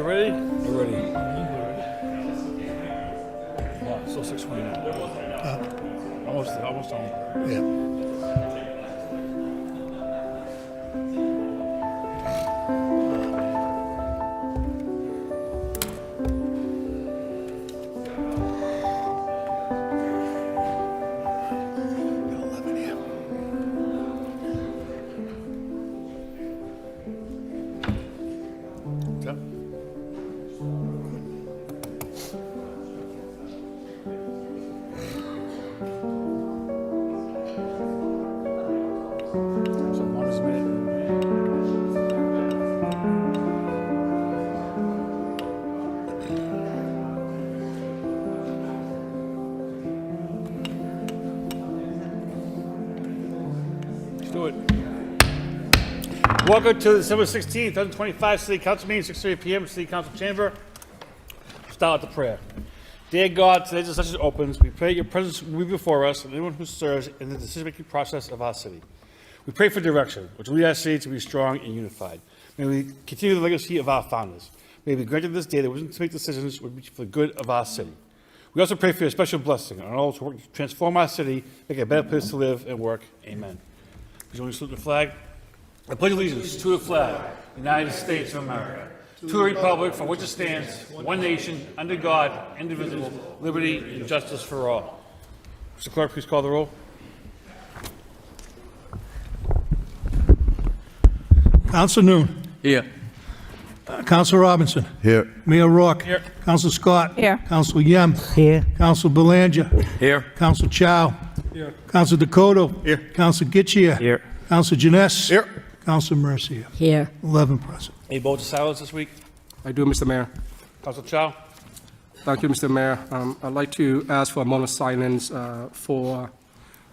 we ready? We're ready. Wow, still 6:29. Almost home. Yeah. Yep. So long as a minute. Let's do it. Welcome to the December 16th, 2025 City Council meeting, 6:30 p.m. City Council Chamber. Start with the prayer. Dear God, today's the session opens. We pray your presence will be before us and anyone who serves in the decision-making process of our city. We pray for direction, which will lead our city to be strong and unified. May we continue the legacy of our founders. May we be granted this day that wisdom to make decisions would be for the good of our city. We also pray for your special blessing on all who work to transform our city, make it a better place to live and work. Amen. Please only salute the flag. I pledge allegiance to the flag, United States of America, to the republic for which it stands, one nation, under God, indivisible, liberty and justice for all. Mr. Clerk, please call the roll. Council Noon. Here. Council Robinson. Here. Mayor Rourke. Here. Council Scott. Here. Council Yem. Here. Council Belanger. Here. Council Chow. Here. Council Dakota. Here. Council Gitchia. Here. Council Janess. Here. Council Mercia. Here. 11 present. Any votes of silence this week? I do, Mr. Mayor. Council Chow? Thank you, Mr. Mayor. I'd like to ask for a moment of silence for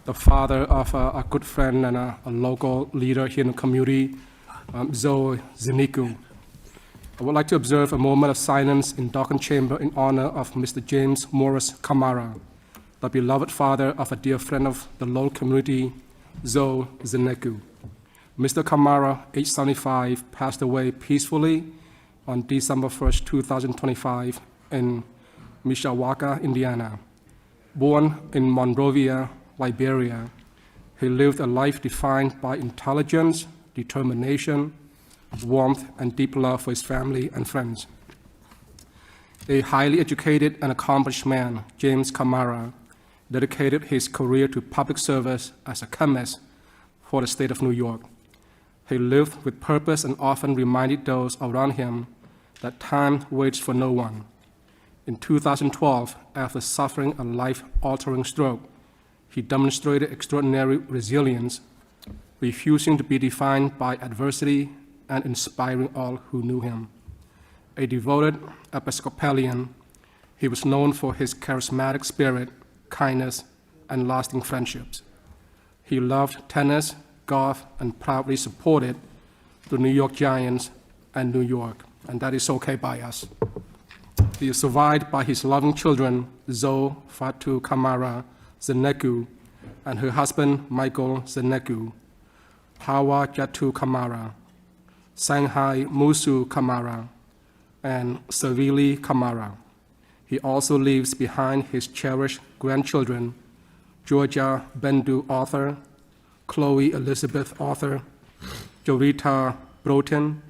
the father of a good friend and a local leader here in the community, Zoe Ziniku. I would like to observe a moment of silence in Darkened Chamber in honor of Mr. James Morris Kamara, the beloved father of a dear friend of the Lowell community, Zoe Ziniku. Mr. Kamara, age 75, passed away peacefully on December 1st, 2025 in Mishawaka, Indiana. Born in Monrovia, Liberia, he lived a life defined by intelligence, determination, warmth, and deep love for his family and friends. A highly educated and accomplished man, James Kamara dedicated his career to public service as a chemist for the state of New York. He lived with purpose and often reminded those around him that time waits for no one. In 2012, after suffering a life-altering stroke, he demonstrated extraordinary resilience, refusing to be defined by adversity and inspiring all who knew him. A devoted Episcopalian, he was known for his charismatic spirit, kindness, and lasting friendships. He loved tennis, golf, and proudly supported the New York Giants and New York, and that is okay by us. He is survived by his loving children, Zoe Fatu Kamara Zeneku, and her husband, Michael Zeneku, Hawa Jatu Kamara, Shanghai Musu Kamara, and Savili Kamara. He also leaves behind his cherished grandchildren, Georgia Bendu Arthur, Chloe Elizabeth Arthur, Jorita Broughton,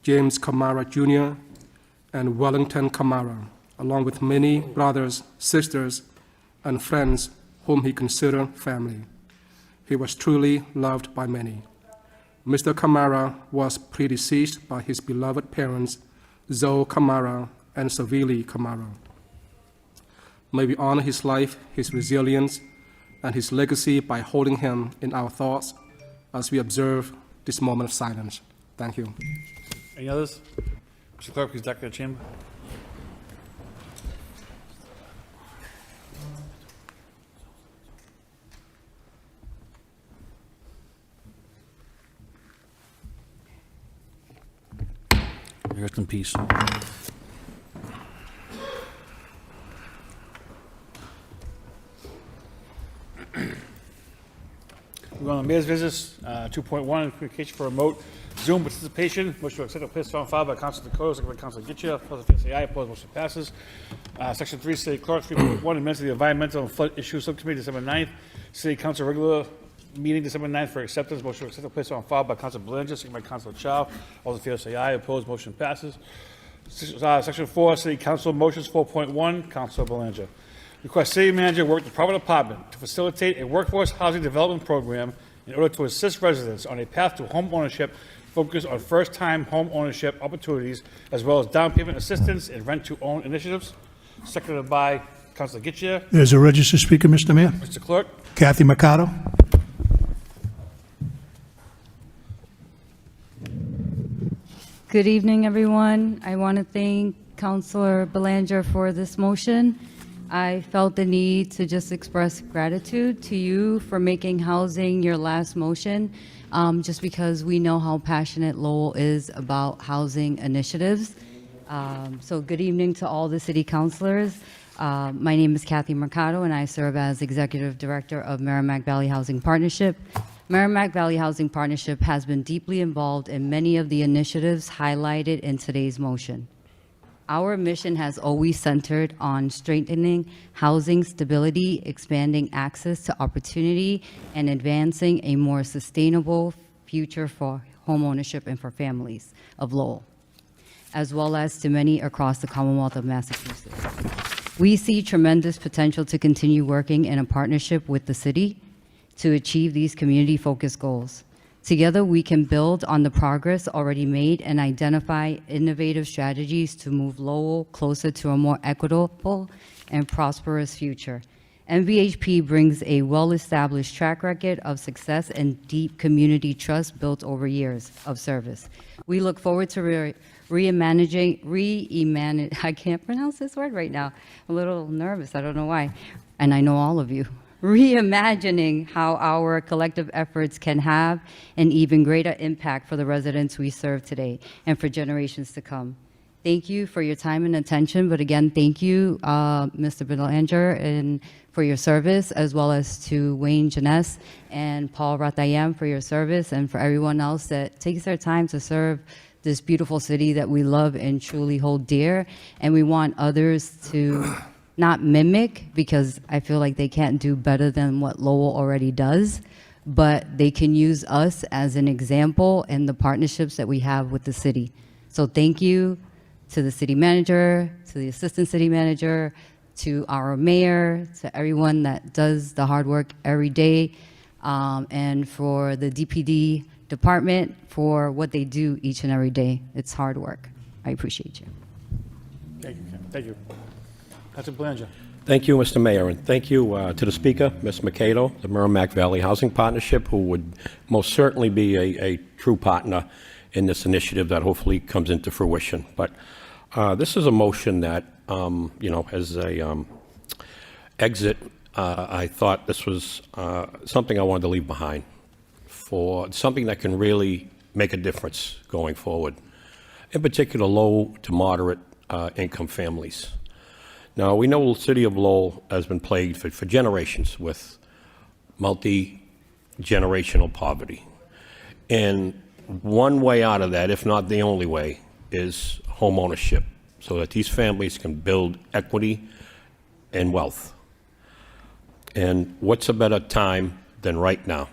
James Kamara Jr., and Wellington Kamara, along with many brothers, sisters, and friends whom he considered family. He was truly loved by many. Mr. Kamara was predeceased by his beloved parents, Zoe Kamara and Savili Kamara. May we honor his life, his resilience, and his legacy by holding him in our thoughts as we observe this moment of silence. Thank you. Any others? Mr. Clerk, please decorate the chamber. Rest in peace. We're going to mayor's business, 2.1, communication for remote Zoom participation. Motion to accept and place on file by Council Dakota, second by Council Getchia. Opposed, favor say aye. Opposed, motion passes. Section 3, City Clerk, 3.1, amendments to the Environmental and Flood Issues Subcommittee, December 9th. City Council regular meeting, December 9th for acceptance. Motion to accept and place on file by Council Belanger, second by Council Chow. All in favor say aye. Opposed, motion passes. Section 4, City Council motions, 4.1, Council Belanger. Request City Manager work with the Proper Department to facilitate a workforce housing development program in order to assist residents on a path to home ownership focused on first-time home ownership opportunities, as well as down payment assistance and rent-to-own initiatives. Seconded by Councilor Getchia. There's a registered speaker, Mr. Mayor. Mr. Clerk. Kathy Mercado. Good evening, everyone. I want to thank Councilor Belanger for this motion. I felt the need to just express gratitude to you for making housing your last motion, just because we know how passionate Lowell is about housing initiatives. So good evening to all the city councilors. My name is Kathy Mercado, and I serve as Executive Director of Merrimack Valley Housing Partnership. Merrimack Valley Housing Partnership has been deeply involved in many of the initiatives highlighted in today's motion. Our mission has always centered on strengthening housing stability, expanding access to opportunity, and advancing a more sustainable future for homeownership and for families of Lowell, as well as to many across the Commonwealth of Massachusetts. We see tremendous potential to continue working in a partnership with the city to achieve these community-focused goals. Together, we can build on the progress already made and identify innovative strategies to move Lowell closer to a more equitable and prosperous future. MVHP brings a well-established track record of success and deep community trust built over years of service. We look forward to I can't pronounce this word right now. I'm a little nervous, I don't know why, and I know all of you. Reimagining how our collective efforts can have an even greater impact for the residents we serve today and for generations to come. Thank you for your time and attention, but again, thank you, Mr. Belanger, and for your service, as well as to Wayne Jeunesse and Paul Ratayam for your service, and for everyone else that takes their time to serve this beautiful city that we love and truly hold dear, and we want others to not mimic, because I feel like they can't do better than what Lowell already does, but they can use us as an example in the partnerships that we have with the city. So thank you to the city manager, to the assistant city manager, to our mayor, to everyone that does the hard work every day, and for the DPD department for what they do each and every day. It's hard work. I appreciate you. Thank you, Ken. Thank you. Councilor Belanger. Thank you, Mr. Mayor, and thank you to the Speaker, Ms. Mercado, the Merrimack Valley Housing Partnership, who would most certainly be a true partner in this initiative that hopefully comes into fruition. But this is a motion that, as a exit, I thought this was something I wanted to leave behind for something that can really make a difference going forward, in particular low to moderate income families. Now, we know the city of Lowell has been plagued for generations with multi-generational poverty. And one way out of that, if not the only way, is home ownership, so that these families can build equity and wealth. And what's a better time than right now,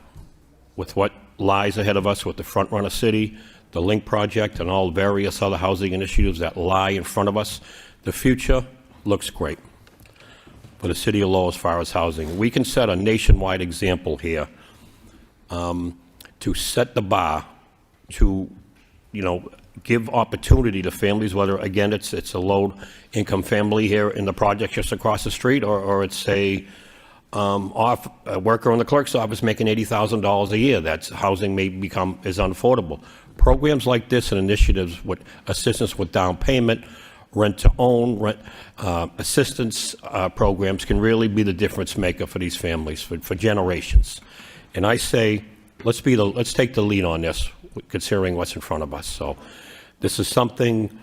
with what lies ahead of us with the Front Runner City, the Link Project, and all various other housing initiatives that lie in front of us. The future looks great for the city of Lowell as far as housing. We can set a nationwide example here to set the bar to, give opportunity to families, whether, again, it's a low-income family here in the project just across the street, or it's a worker in the clerk's office making $80,000 a year. That's housing is unaffordable. Programs like this and initiatives with assistance with down payment, rent-to-own, assistance programs can really be the difference maker for these families for generations. And I say, let's take the lead on this, considering what's in front of us. So this is something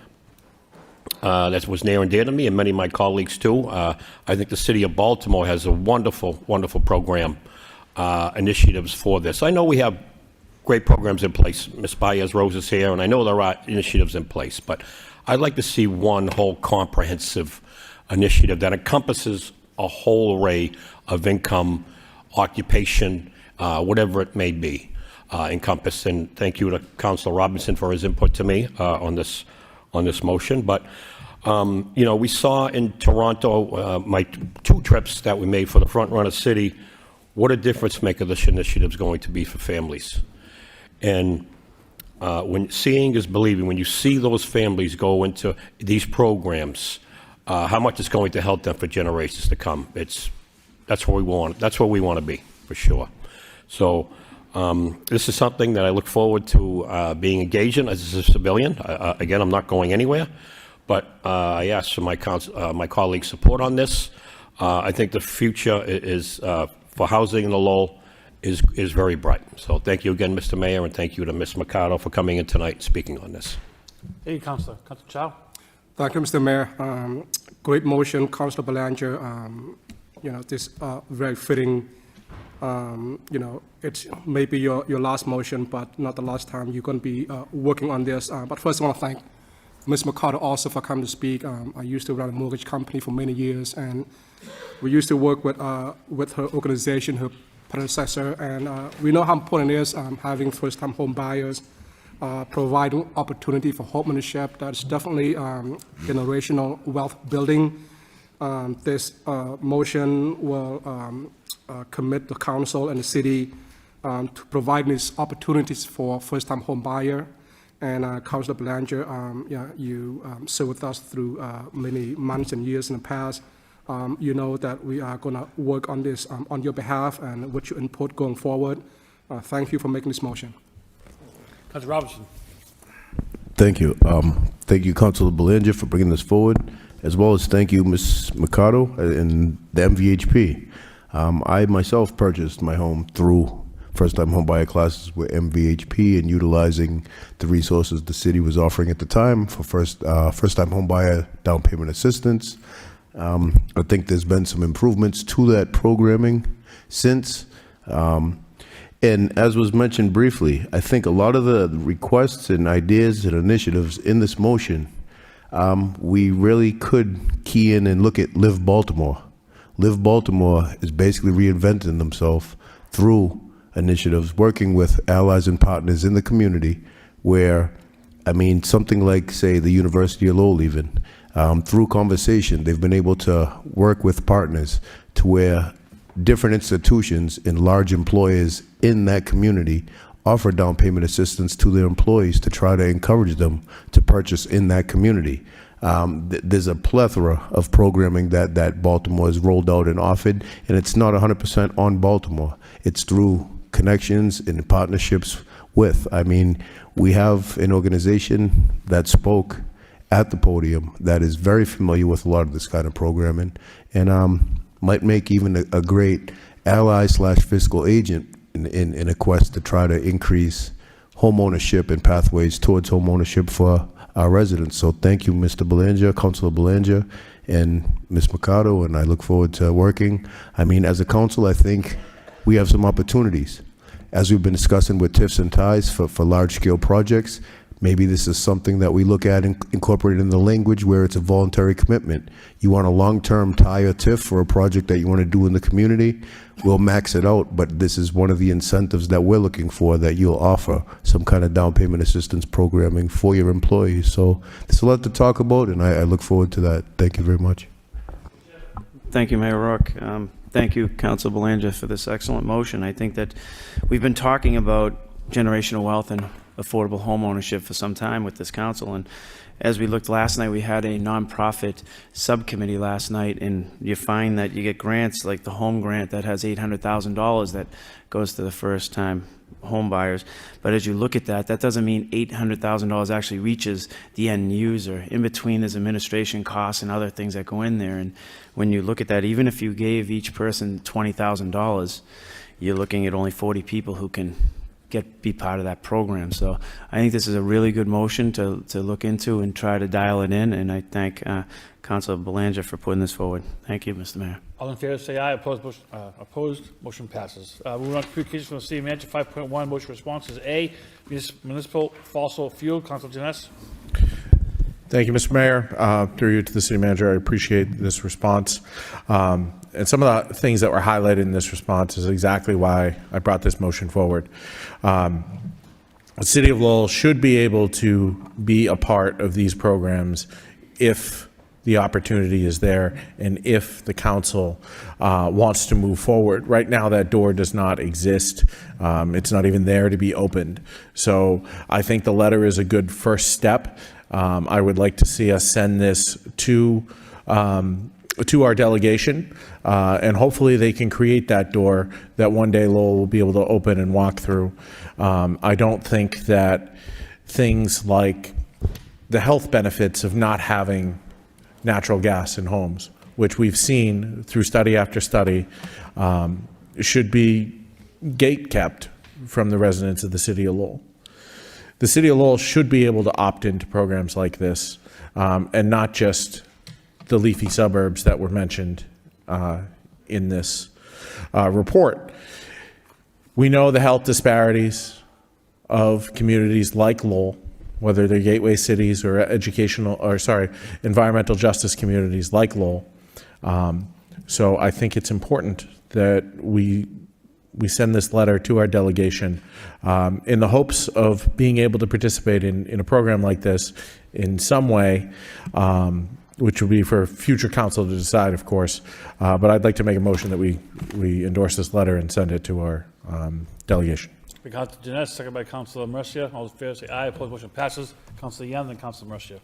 that was near and dear to me and many of my colleagues too. I think the city of Baltimore has a wonderful, wonderful program initiatives for this. I know we have great programs in place. Ms. Baez-Rose is here, and I know there are initiatives in place, but I'd like to see one whole comprehensive initiative that encompasses a whole array of income, occupation, whatever it may be, encompassed. And thank you to Councilor Robinson for his input to me on this motion. But you know, we saw in Toronto, my 2 trips that we made for the front runner city, what a difference maker this initiative is going to be for families. And when seeing is believing, when you see those families go into these programs, how much it's going to help them for generations to come. That's where we want. That's where we want to be, for sure. So this is something that I look forward to being engaged in as a civilian. Again, I'm not going anywhere, but I ask for my colleagues' support on this. I think the future is for housing in the Lowell is very bright. So thank you again, Mr. Mayor, and thank you to Ms. Mercado for coming in tonight and speaking on this. Thank you, Councilor. Councilor Chow. Thank you, Mr. Mayor. Great motion, Councilor Belanger. You know, this very fitting. You know, it's maybe your last motion, but not the last time you're going to be working on this. But first, I want to thank Ms. Mercado also for coming to speak. I used to run a mortgage company for many years, and we used to work with her organization, her predecessor, and we know how important it is having first-time home buyers, providing opportunity for home ownership. That's definitely generational wealth building. This motion will commit the council and the city to provide these opportunities for first-time home buyer. And Councilor Belanger, yeah, you served with us through many months and years in the past. You know that we are going to work on this on your behalf and with your input going forward. Thank you for making this motion. Councilor Robinson. Thank you. Thank you, Councilor Belanger, for bringing this forward, as well as thank you, Ms. Mercado and the MVHP. I myself purchased my home through first-time homebuyer classes with MVHP and utilizing the resources the city was offering at the time for first-time homebuyer down payment assistance. I think there's been some improvements to that programming since. And as was mentioned briefly, I think a lot of the requests and ideas and initiatives in this motion, we really could key in and look at Live Baltimore. Live Baltimore is basically reinventing themselves through initiatives, working with allies and partners in the community where, I mean, something like, say, the University of Lowell even, through conversation, they've been able to work with partners to where different institutions and large employers in that community offer down payment assistance to their employees to try to encourage them to purchase in that community. There's a plethora of programming that Baltimore has rolled out and offered, and it's not 100% on Baltimore. It's through connections and partnerships with. I mean, we have an organization that spoke at the podium that is very familiar with a lot of this kind of programming, and might make even a great ally/fiscal agent in a quest to try to increase home ownership and pathways towards home ownership for our residents. So thank you, Mr. Belanger, Councilor Belanger, and Ms. Mercado, and I look forward to working. I mean, as a council, I think we have some opportunities. As we've been discussing with TIFs and ties for large-scale projects, maybe this is something that we look at and incorporate in the language where it's a voluntary commitment. You want a long-term tie or TIF for a project that you want to do in the community, we'll max it out, but this is one of the incentives that we're looking for, that you'll offer some kind of down payment assistance programming for your employees. So there's a lot to talk about, and I look forward to that. Thank you very much. Thank you, Mayor Rourke. Thank you, Councilor Belanger, for this excellent motion. I think that we've been talking about generational wealth and affordable home ownership for some time with this council, and as we looked last night, we had a nonprofit subcommittee last night, and you find that you get grants like the home grant that has $800,000 that goes to the first-time home buyers. But as you look at that, that doesn't mean $800,000 actually reaches the end user. In between, there's administration costs and other things that go in there, and when you look at that, even if you gave each person $20,000, you're looking at only 40 people who can be part of that program. So I think this is a really good motion to look into and try to dial it in, and I thank Councilor Belanger for putting this forward. Thank you, Mr. Mayor. All in favor, say aye. Opposed, motion passes. Moving on to communications from the city manager, 5.1, motion responses. A, municipal fossil fuel, Councilor Janess. Thank you, Mr. Mayor. Through you to the city manager, I appreciate this response. And some of the things that were highlighted in this response is exactly why I brought this motion forward. The city of Lowell should be able to be a part of these programs if the opportunity is there and if the council wants to move forward. Right now, that door does not exist. It's not even there to be opened. So I think the letter is a good first step. I would like to see us send this to our delegation, and hopefully they can create that door that one day Lowell will be able to open and walk through. I don't think that things like the health benefits of not having natural gas in homes, which we've seen through study after study, should be gate kept from the residents of the city of Lowell. The city of Lowell should be able to opt into programs like this, and not just the leafy suburbs that were mentioned in this report. We know the health disparities of communities like Lowell, whether they're gateway cities or environmental justice communities like Lowell. So I think it's important that we send this letter to our delegation in the hopes of being able to participate in a program like this in some way, which will be for future council to decide, of course. But I'd like to make a motion that we endorse this letter and send it to our delegation. By Councilor Janess, second by Councilor Mercia. All in favor, say aye. Opposed, motion passes. Councilor Yan, then Councilor Mercia.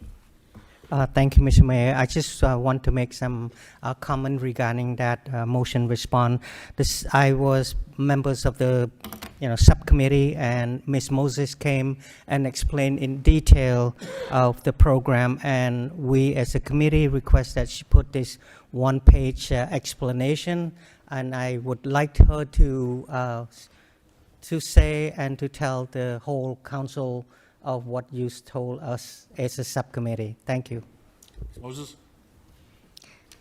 Thank you, Mr. Mayor. I just want to make some comment regarding that motion response. I was members of the subcommittee, and Ms. Moses came and explained in detail of the program, and we as a committee request that she put this one-page explanation, and I would like her to say and to tell the whole council of what you told us as a subcommittee. Thank you. Moses?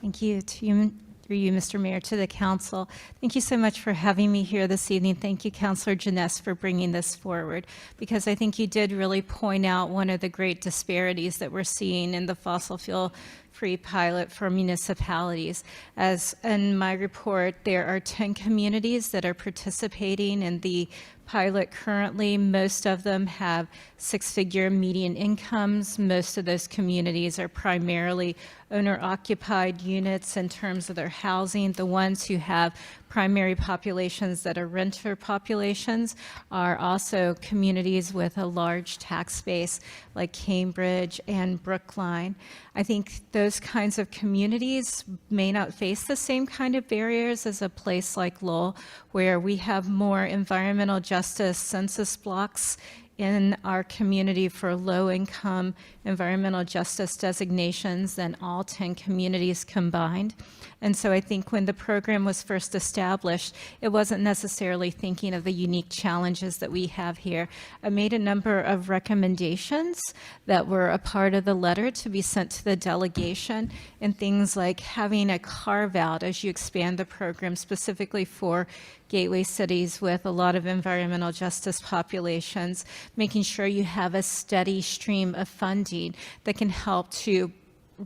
Thank you. Through you, Mr. Mayor, to the council. Thank you so much for having me here this evening. Thank you, Councilor Janess, for bringing this forward, because I think you did really point out one of the great disparities that we're seeing in the fossil fuel-free pilot for municipalities. As in my report, there are 10 communities that are participating in the pilot currently. Most of them have six-figure median incomes. Most of those communities are primarily owner-occupied units in terms of their housing. The ones who have primary populations that are renter populations are also communities with a large tax base like Cambridge and Brookline. I think those kinds of communities may not face the same kind of barriers as a place like Lowell, where we have more environmental justice census blocks in our community for low-income environmental justice designations than all 10 communities combined. And so I think when the program was first established, it wasn't necessarily thinking of the unique challenges that we have here. I made a number of recommendations that were a part of the letter to be sent to the delegation, and things like having a carve-out as you expand the program specifically for gateway cities with a lot of environmental justice populations, making sure you have a steady stream of funding that can help to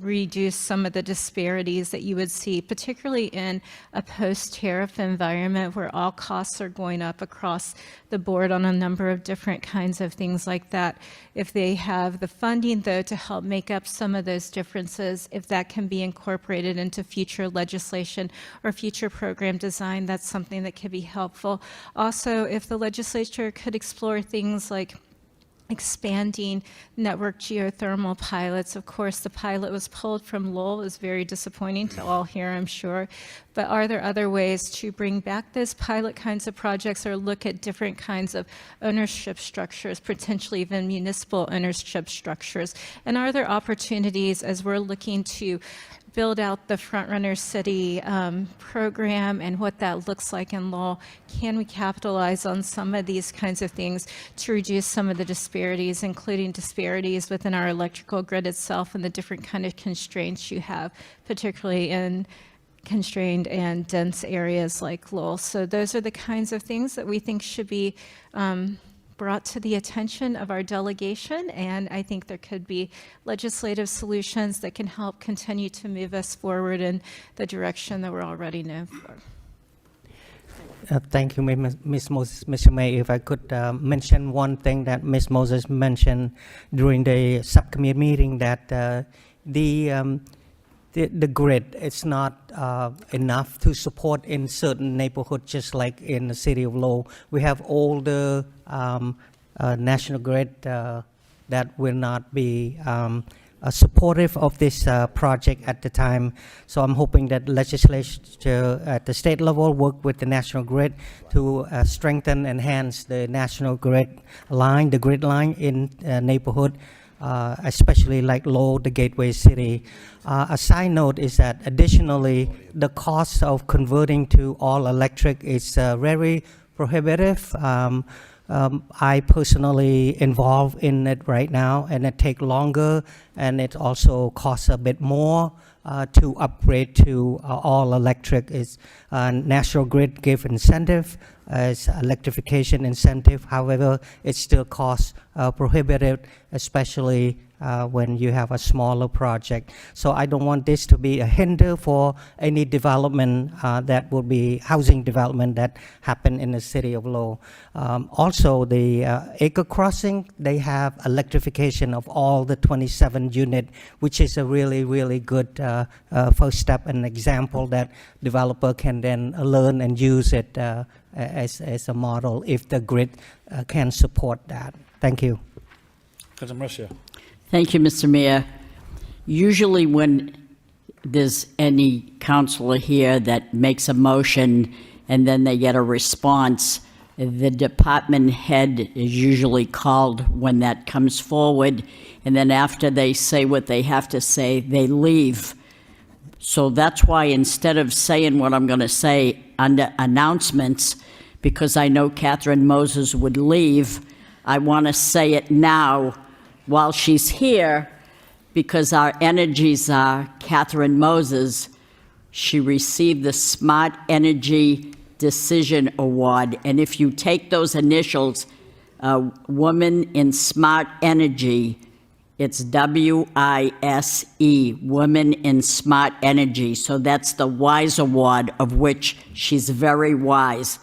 reduce some of the disparities that you would see, particularly in a post-tariff environment where all costs are going up across the board on a number of different kinds of things like that. If they have the funding, though, to help make up some of those differences, if that can be incorporated into future legislation or future program design, that's something that could be helpful. Also, if the legislature could explore things like expanding network geothermal pilots. Of course, the pilot was pulled from Lowell. It was very disappointing to all here, I'm sure. But are there other ways to bring back those pilot kinds of projects or look at different kinds of ownership structures, potentially even municipal ownership structures? And are there opportunities as we're looking to build out the Front Runner City program and what that looks like in Lowell. Can we capitalize on some of these kinds of things to reduce some of the disparities, including disparities within our electrical grid itself and the different kind of constraints you have, particularly in constrained and dense areas like Lowell. So those are the kinds of things that we think should be brought to the attention of our delegation, and I think there could be legislative solutions that can help continue to move us forward in the direction that we're already known for. Thank you, Ms. Moses. Mr. Mayor, if I could mention one thing that Ms. Moses mentioned during the subcommittee meeting, that the grid is not enough to support in certain neighborhoods, just like in the city of Lowell. We have all the national grid that will not be supportive of this project at the time. So I'm hoping that legislature at the state level work with the national grid to strengthen, enhance the national grid line, the grid line in neighborhood, especially like Lowell, the gateway city. A side note is that additionally, the cost of converting to all electric is very prohibitive. I personally involved in it right now, and it takes longer, and it also costs a bit more to upgrade to all electric. Is National Grid give incentive as electrification incentive. However, it still costs prohibitive, especially when you have a smaller project. So I don't want this to be a hinder for any development that will be housing development that happen in the city of Lowell. Also, the Acre Crossing, they have electrification of all the 27 unit, which is a really, really good first step and example that developer can then learn and use it as a model if the grid can support that. Thank you. Councilman Russia. Thank you, Mr. Mayor. Usually when there's any councilor here that makes a motion and then they get a response, the department head is usually called when that comes forward, and then after they say what they have to say, they leave. So that's why instead of saying what I'm going to say under announcements, because I know Catherine Moses would leave, I want to say it now while she's here, because our energies are Catherine Moses. She received the Smart Energy Decision Award, and if you take those initials, Woman in Smart Energy, it's WISE, Women in Smart Energy. So that's the WISE Award, of which she's very wise.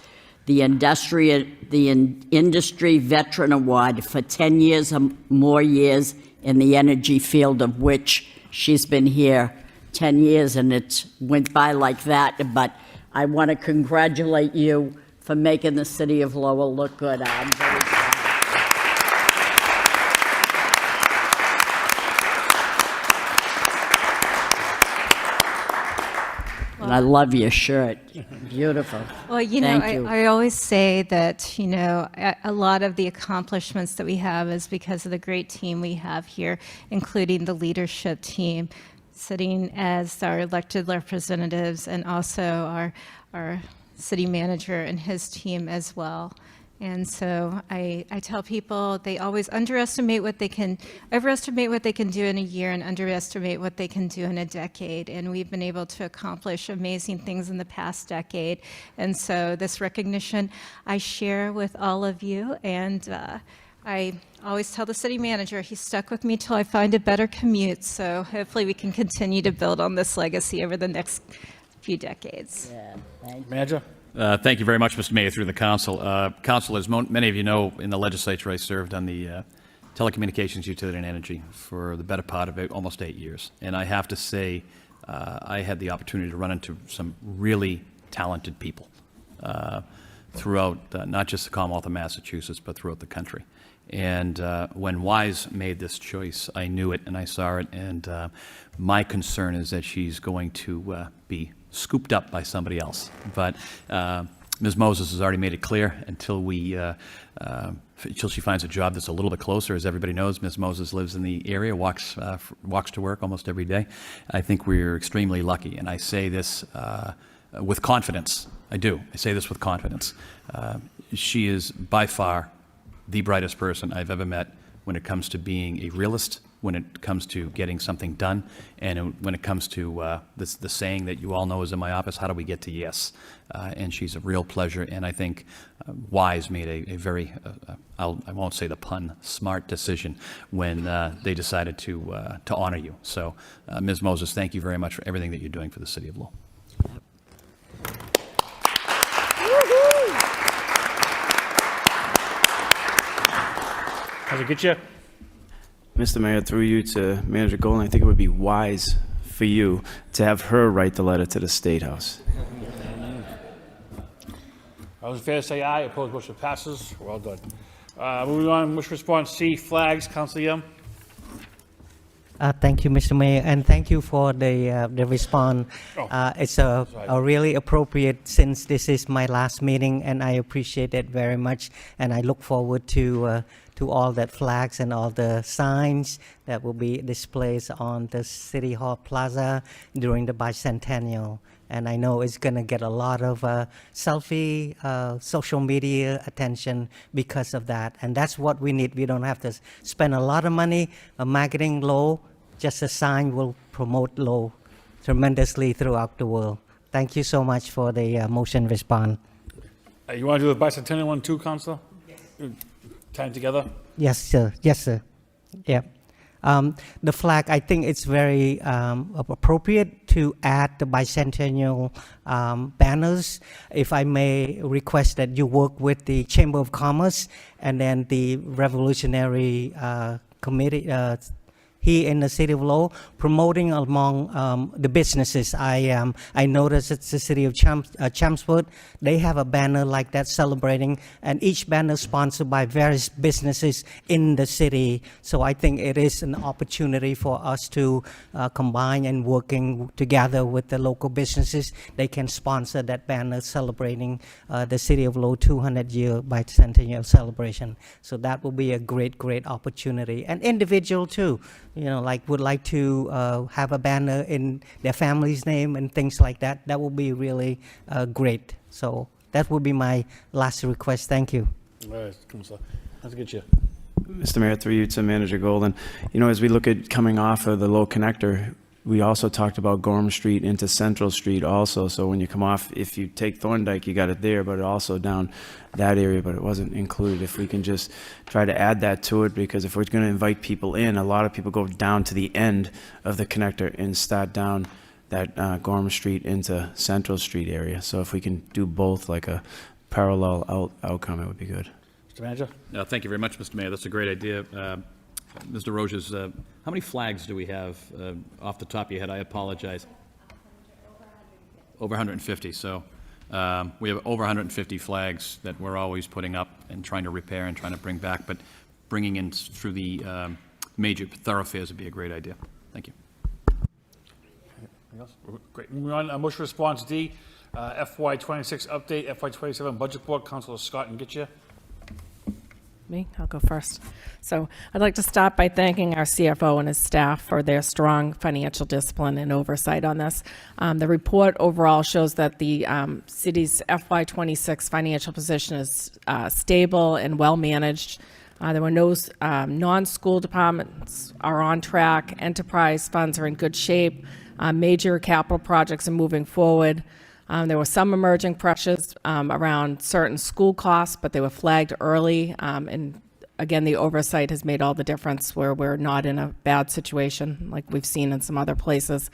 The Industry Veteran Award for 10 years or more years in the energy field, of which she's been here 10 years, and it went by like that. But I want to congratulate you for making the city of Lowell look good. I'm very proud. And I love your shirt. Beautiful. Well, you know, I always say that, you know, a lot of the accomplishments that we have is because of the great team we have here, including the leadership team, sitting as our elected representatives, and also our city manager and his team as well. And so I tell people they always overestimate what they can do in a year and underestimate what they can do in a decade. And we've been able to accomplish amazing things in the past decade. And so this recognition I share with all of you. And I always tell the city manager, he's stuck with me till I find a better commute. So hopefully we can continue to build on this legacy over the next few decades. Yeah, thank you. Manager. Thank you very much, Mr. Mayor, through the council. Council, as many of you know, in the legislature, I served on the Telecommunications, Utility, and Energy for the better part of almost 8 years. And I have to say, I had the opportunity to run into some really talented people throughout not just the Commonwealth of Massachusetts, but throughout the country. And when Wise made this choice, I knew it and I saw it. And my concern is that she's going to be scooped up by somebody else. But Ms. Moses has already made it clear until she finds a job that's a little bit closer. As everybody knows, Ms. Moses lives in the area, walks to work almost every day. I think we're extremely lucky, and I say this with confidence. I do. I say this with confidence. She is by far the brightest person I've ever met when it comes to being a realist, when it comes to getting something done, and when it comes to the saying that you all know is in my office, how do we get to yes? And she's a real pleasure, and I think Wise made a very, I won't say the pun, smart decision when they decided to honor you. So, Ms. Moses, thank you very much for everything that you're doing for the city of Lowell. How's it get you? Mr. Mayor, through you to Manager Golden, I think it would be wise for you to have her write the letter to the State House. All those in favor say aye. Opposed, motion passes. Well done. Moving on, motion response C, flags. Councilor Young. Thank you, Mr. Mayor, and thank you for the response. It's a really appropriate since this is my last meeting, and I appreciate it very much. And I look forward to all that flags and all the signs that will be displayed on the City Hall Plaza during the bicentennial. And I know it's going to get a lot of selfie, social media attention because of that. And that's what we need. We don't have to spend a lot of money marketing Lowell. Just a sign will promote Lowell tremendously throughout the world. Thank you so much for the motion response. You want to do the bicentennial one too, Councilor? Yes. Time together? Yes, sir. Yes, sir. Yeah. The flag, I think it's very appropriate to add the bicentennial banners. If I may request that you work with the Chamber of Commerce and then the Revolutionary Committee here in the city of Lowell, promoting among the businesses. I noticed it's the city of Chelmsford. They have a banner like that celebrating, and each banner sponsored by various businesses in the city. So I think it is an opportunity for us to combine and working together with the local businesses. They can sponsor that banner celebrating the city of Lowell 200-year bicentennial celebration. So that will be a great, great opportunity. And individual too. You know, like would like to have a banner in their family's name and things like that. That will be really great. So that would be my last request. Thank you. All right, Councilor. How's it get you? Mr. Mayor, through you to Manager Golden, you know, as we look at coming off of the Lowell Connector, we also talked about Gorham Street into Central Street also. So when you come off, if you take Thorndike, you got it there, but also down that area, but it wasn't included. If we can just try to add that to it, because if we're going to invite people in, a lot of people go down to the end of the connector and start down that Gorham Street into Central Street area. So if we can do both like a parallel outcome, it would be good. Mr. Manager? Thank you very much, Mr. Mayor. That's a great idea. Mr. Rojas, how many flags do we have off the top of your head? I apologize. Over 150. So we have over 150 flags that we're always putting up and trying to repair and trying to bring back, but bringing in through the major thoroughfares would be a great idea. Thank you. Anything else? Great. Moving on, motion response D, FY26 update, FY27 budget board. Councilor Scott and get you. Me? I'll go first. So I'd like to start by thanking our CFO and his staff for their strong financial discipline and oversight on this. The report overall shows that the city's FY26 financial position is stable and well managed. There were no non-school departments are on track. Enterprise funds are in good shape. Major capital projects are moving forward. There were some emerging pressures around certain school costs, but they were flagged early. And again, the oversight has made all the difference where we're not in a bad situation like we've seen in some other places.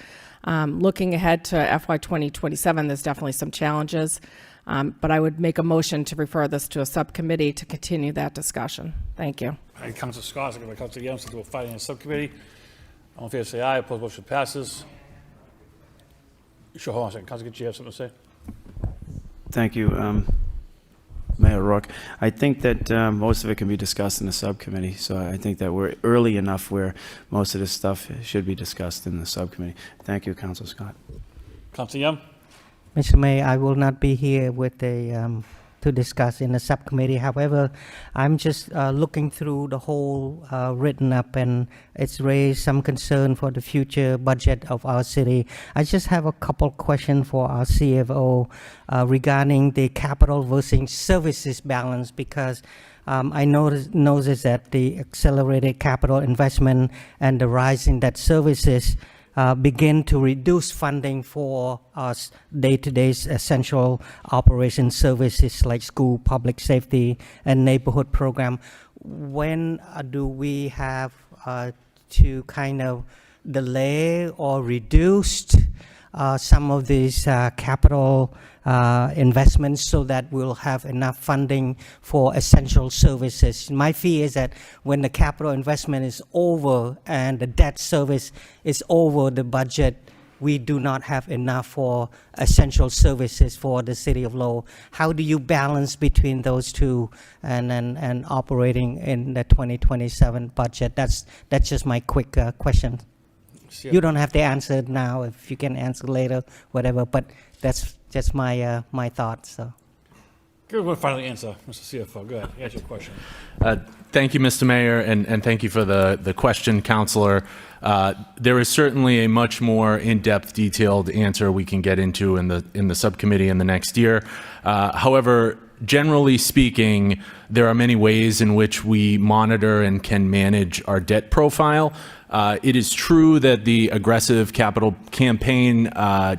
Looking ahead to FY 2027, there's definitely some challenges. But I would make a motion to refer this to a subcommittee to continue that discussion. Thank you. All right, Councilor Scott, second by Councilor Young, to a finance subcommittee. All in favor say aye. Opposed, motion passes. Sure, hold on a second. Councilor, you have something to say? Thank you, Mayor Rourke. I think that most of it can be discussed in the subcommittee, so I think that we're early enough where most of this stuff should be discussed in the subcommittee. Thank you, Councilor Scott. Councilor Young? Mr. Mayor, I will not be here with to discuss in the subcommittee. However, I'm just looking through the whole written up, and it's raised some concern for the future budget of our city. I just have a couple questions for our CFO regarding the capital versus services balance, because I noticed that the accelerated capital investment and the rise in debt services begin to reduce funding for us day-to-day essential operation services like school, public safety, and neighborhood program. When do we have to kind of delay or reduce some of these capital investments so that we'll have enough funding for essential services? My fear is that when the capital investment is over and the debt service is over the budget, we do not have enough for essential services for the city of Lowell. How do you balance between those two and operating in the 2027 budget? That's just my quick question. You don't have to answer it now. If you can answer later, whatever. But that's just my my thoughts. So. Good one. Finally answer, Mr. CFO. Go ahead. Answer your question. Thank you, Mr. Mayor, and thank you for the question, Councilor. There is certainly a much more in-depth, detailed answer we can get into in the subcommittee in the next year. However, generally speaking, there are many ways in which we monitor and can manage our debt profile. It is true that the aggressive capital campaign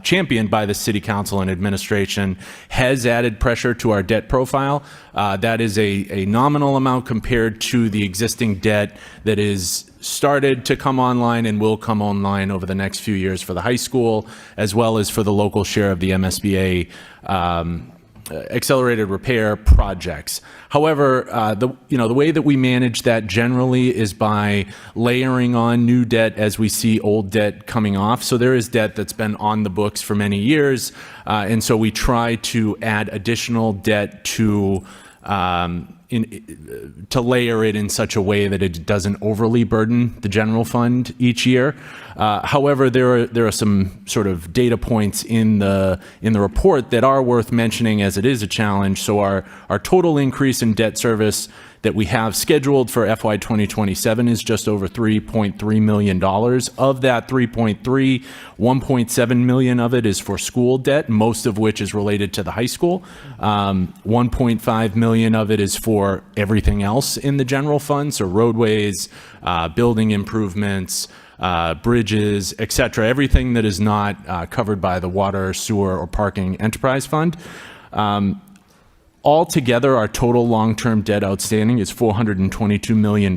championed by the City Council and administration has added pressure to our debt profile. That is a nominal amount compared to the existing debt that is started to come online and will come online over the next few years for the high school, as well as for the local share of the MSBA accelerated repair projects. However, the way that we manage that generally is by layering on new debt as we see old debt coming off. So there is debt that's been on the books for many years, and so we try to add additional debt to layer it in such a way that it doesn't overly burden the general fund each year. However, there are some sort of data points in the report that are worth mentioning, as it is a challenge. So our total increase in debt service that we have scheduled for FY 2027 is just over $3.3 million. Of that 3.3, 1.7 million of it is for school debt, most of which is related to the high school. 1.5 million of it is for everything else in the general fund, so roadways, building improvements, bridges, etc., everything that is not covered by the water, sewer, or parking enterprise fund. Altogether, our total long-term debt outstanding is $422 million.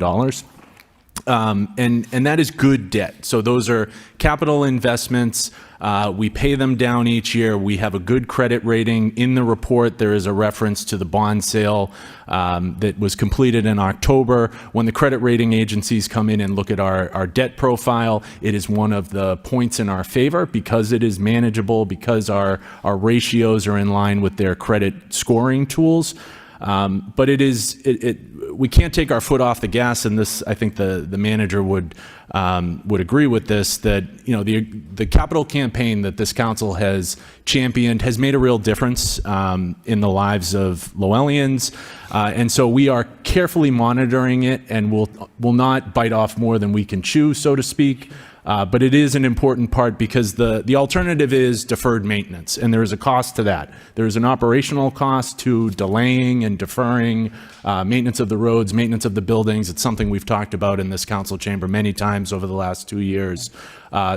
And that is good debt. So those are capital investments. We pay them down each year. We have a good credit rating. In the report, there is a reference to the bond sale that was completed in October. When the credit rating agencies come in and look at our debt profile, it is one of the points in our favor because it is manageable, because our ratios are in line with their credit scoring tools. But we can't take our foot off the gas, and this, I think the manager would agree with this, that the capital campaign that this council has championed has made a real difference in the lives of Lowellians, and so we are carefully monitoring it, and will not bite off more than we can chew, so to speak. But it is an important part because the alternative is deferred maintenance, and there is a cost to that. There is an operational cost to delaying and deferring maintenance of the roads, maintenance of the buildings. It's something we've talked about in this council chamber many times over the last 2 years.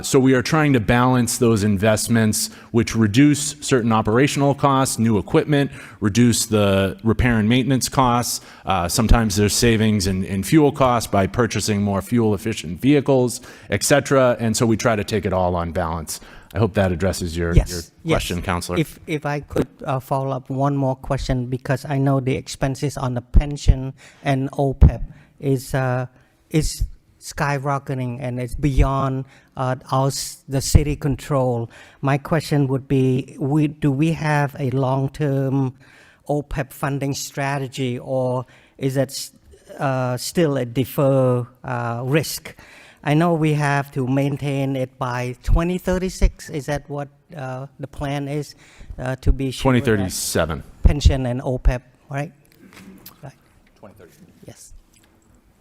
So we are trying to balance those investments, which reduce certain operational costs, new equipment, reduce the repair and maintenance costs. Sometimes there's savings in fuel costs by purchasing more fuel-efficient vehicles, etc. And so we try to take it all on balance. I hope that addresses your question, Councilor. If I could follow up one more question, because I know the expenses on the pension and OPEB is skyrocketing and it's beyond the city control. My question would be, do we have a long-term OPEB funding strategy, or is that still a defer risk? I know we have to maintain it by 2036. Is that what the plan is to be sure that 2037. pension and OPEB, right? Right. 2030. Yes.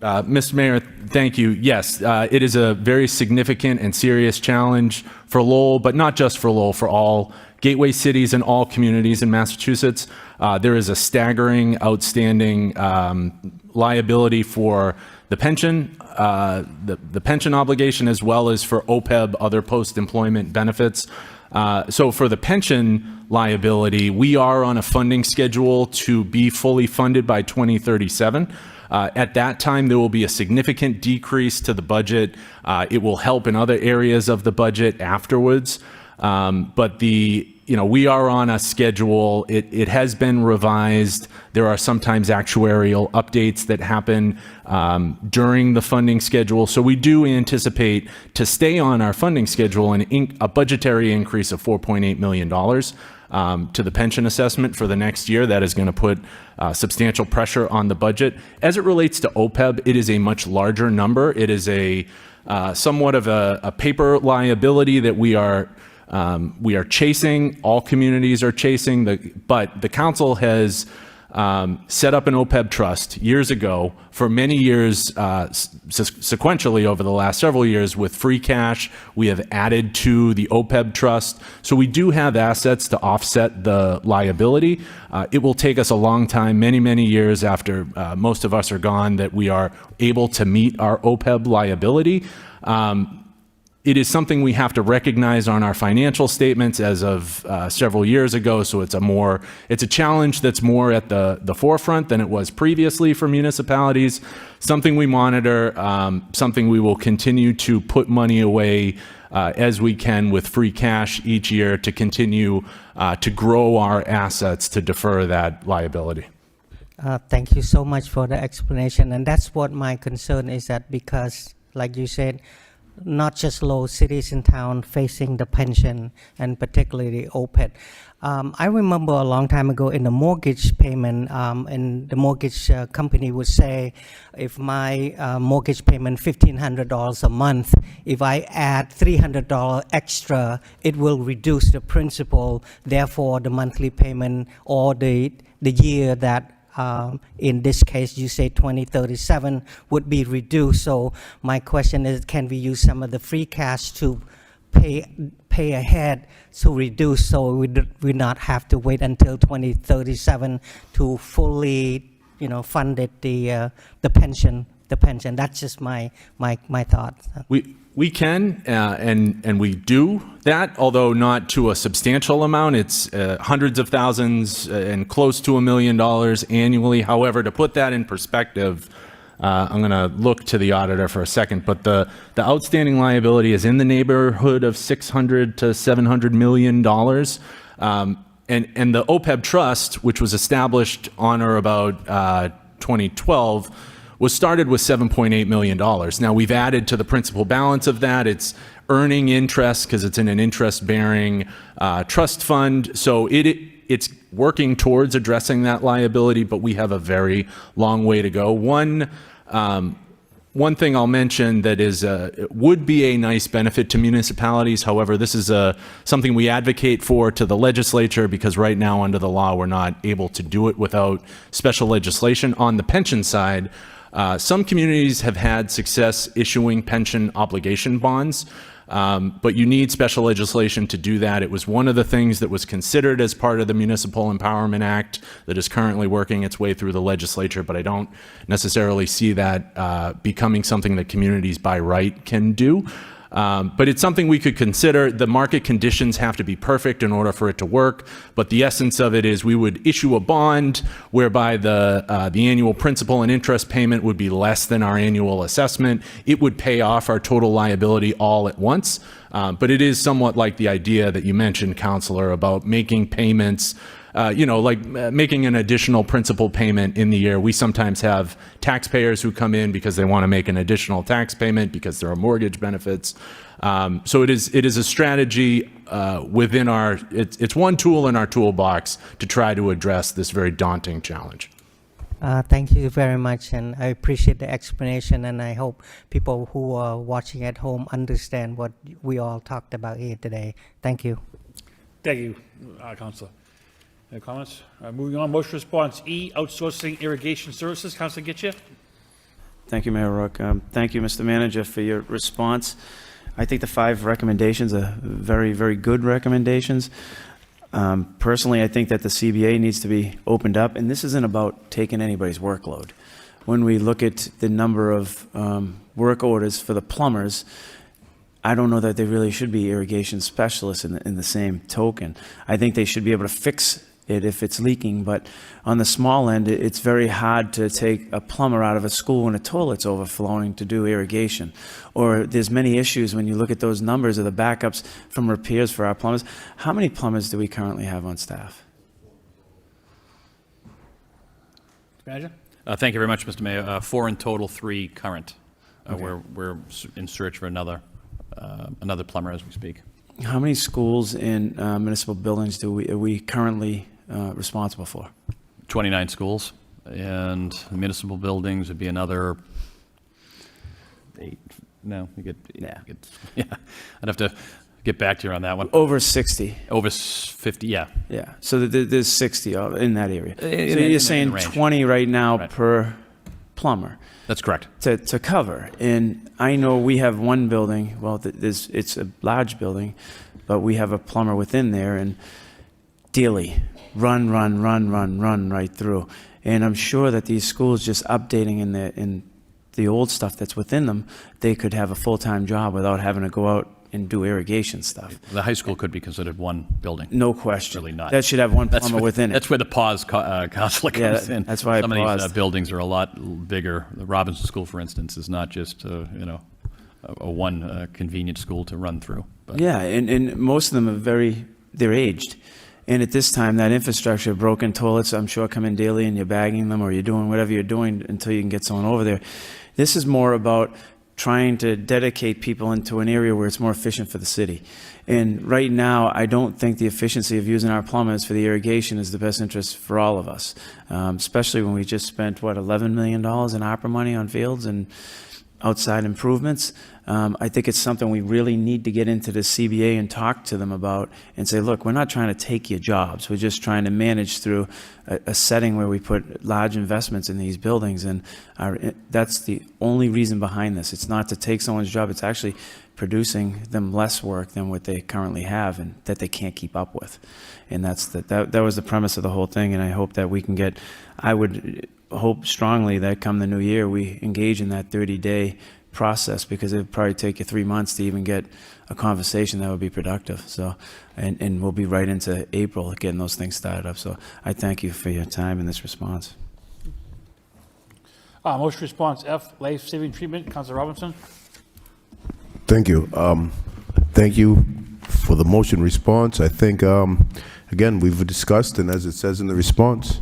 Mr. Mayor, thank you. Yes, it is a very significant and serious challenge for Lowell, but not just for Lowell, for all gateway cities and all communities in Massachusetts. There is a staggering, outstanding liability for the pension, the pension obligation, as well as for OPEB, other post-employment benefits. So for the pension liability, we are on a funding schedule to be fully funded by 2037. At that time, there will be a significant decrease to the budget. It will help in other areas of the budget afterwards. But we are on a schedule. It has been revised. There are sometimes actuarial updates that happen during the funding schedule. So we do anticipate to stay on our funding schedule and a budgetary increase of $4.8 million to the pension assessment for the next year. That is going to put substantial pressure on the budget. As it relates to OPEB, it is a much larger number. It is a somewhat of a paper liability that we are chasing. All communities are chasing, but the council has set up an OPEB trust years ago for many years, sequentially over the last several years with free cash. We have added to the OPEB trust. So we do have assets to offset the liability. It will take us a long time, many, many years after most of us are gone, that we are able to meet our OPEB liability. It is something we have to recognize on our financial statements as of several years ago. So it's a challenge that's more at the forefront than it was previously for municipalities. Something we monitor, something we will continue to put money away as we can with free cash each year to continue to grow our assets to defer that liability. Thank you so much for the explanation. And that's what my concern is, that because, like you said, not just Lowell, cities in town facing the pension and particularly OPEB. I remember a long time ago in the mortgage payment, and the mortgage company would say, if my mortgage payment $1,500 a month, if I add $300 extra, it will reduce the principal. Therefore, the monthly payment or the year that in this case, you say 2037 would be reduced. So my question is, can we use some of the free cash to pay ahead to reduce, so we not have to wait until 2037 to fully, fund it, the pension. That's just my thought. We can and we do that, although not to a substantial amount. It's hundreds of thousands and close to $1 million annually. However, to put that in perspective, I'm going to look to the auditor for a second, but the outstanding liability is in the neighborhood of $600 to $700 million. And the OPEB trust, which was established on or about 2012, was started with $7.8 million. Now, we've added to the principal balance of that. It's earning interest because it's in an interest-bearing trust fund. So it's working towards addressing that liability, but we have a very long way to go. One thing I'll mention that would be a nice benefit to municipalities. However, this is something we advocate for to the legislature, because right now under the law, we're not able to do it without special legislation. On the pension side, some communities have had success issuing pension obligation bonds, but you need special legislation to do that. It was one of the things that was considered as part of the Municipal Empowerment Act that is currently working its way through the legislature, but I don't necessarily see that becoming something that communities by right can do. But it's something we could consider. The market conditions have to be perfect in order for it to work. But the essence of it is we would issue a bond whereby the annual principal and interest payment would be less than our annual assessment. It would pay off our total liability all at once. But it is somewhat like the idea that you mentioned, Counselor, about making payments, making an additional principal payment in the year. We sometimes have taxpayers who come in because they want to make an additional tax payment because there are mortgage benefits. So it is a strategy within it's one tool in our toolbox to try to address this very daunting challenge. Thank you very much, and I appreciate the explanation, and I hope people who are watching at home understand what we all talked about here today. Thank you. Thank you, Councilor. Any comments? Moving on, motion response E, outsourcing irrigation services. Councilor Getchia? Thank you, Mayor Rourke. Thank you, Mr. Manager, for your response. I think the 5 recommendations are very, very good recommendations. Personally, I think that the CBA needs to be opened up, and this isn't about taking anybody's workload. When we look at the number of work orders for the plumbers, I don't know that they really should be irrigation specialists in the same token. I think they should be able to fix it if it's leaking, but on the small end, it's very hard to take a plumber out of a school when a toilet's overflowing to do irrigation. Or there's many issues when you look at those numbers of the backups from repairs for our plumbers. How many plumbers do we currently have on staff? Manager? Thank you very much, Mr. Mayor. 4 in total, 3 current. We're in search for another plumber as we speak. How many schools and municipal buildings are we currently responsible for? 29 schools, and the municipal buildings would be another 8. No, yeah. I'd have to get back to you on that one. Over 60. Over 50, yeah. Yeah, so there's 60 in that area. So In you're the saying range. 20 right now Right. per plumber That's correct. to cover. And I know we have one building, well, it's a large building, but we have a plumber within there, and daily, run right through. And I'm sure that these schools just updating in the old stuff that's within them, they could have a full-time job without having to go out and do irrigation stuff. The high school could be considered one building. No question. Really not. That should have one plumber within it. That's where the pause, Counselor, Yeah, comes in. that's why I Some of these paused. buildings are a lot bigger. The Robinson School, for instance, is not just, a one convenient school to run through. But Yeah, and most of them are they're aged. And at this time, that infrastructure, broken toilets, I'm sure come in daily, and you're bagging them, or you're doing whatever you're doing until you can get someone over there. This is more about trying to dedicate people into an area where it's more efficient for the city. And right now, I don't think the efficiency of using our plumbers for the irrigation is the best interest for all of us, especially when we just spent, $11 million in ARPA money on fields and outside improvements. I think it's something we really need to get into the CBA and talk to them about and say, look, we're not trying to take your jobs. We're just trying to manage through a setting where we put large investments in these buildings. And that's the only reason behind this. It's not to take someone's job. It's actually producing them less work than what they currently have and that they can't keep up with. And that was the premise of the whole thing. And I hope that we can I would hope strongly that come the new year, we engage in that 30-day process, because it would probably take you 3 months to even get a conversation that would be productive. So, and we'll be right into April getting those things started up. So I thank you for your time in this response. Motion response F, life-saving treatment. Councilor Robinson? Thank you. Thank you for the motion response. I think, again, we've discussed, and as it says in the response,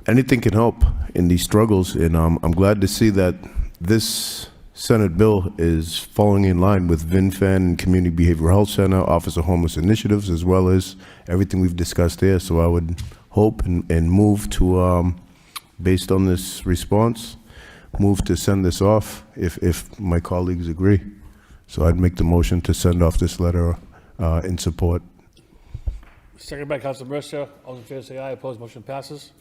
anything can help in these struggles, and I'm glad to see that this Senate bill is falling in line with VinFan, Community Behavioral Health Center, Office of Homeless Initiatives, as well as everything we've discussed there. So I would hope and move to, based on this response, move to send this off if my colleagues agree. So I'd make the motion to send off this letter in support. Second by Councilor Mercer. All those in favor say aye. Opposed, motion passes.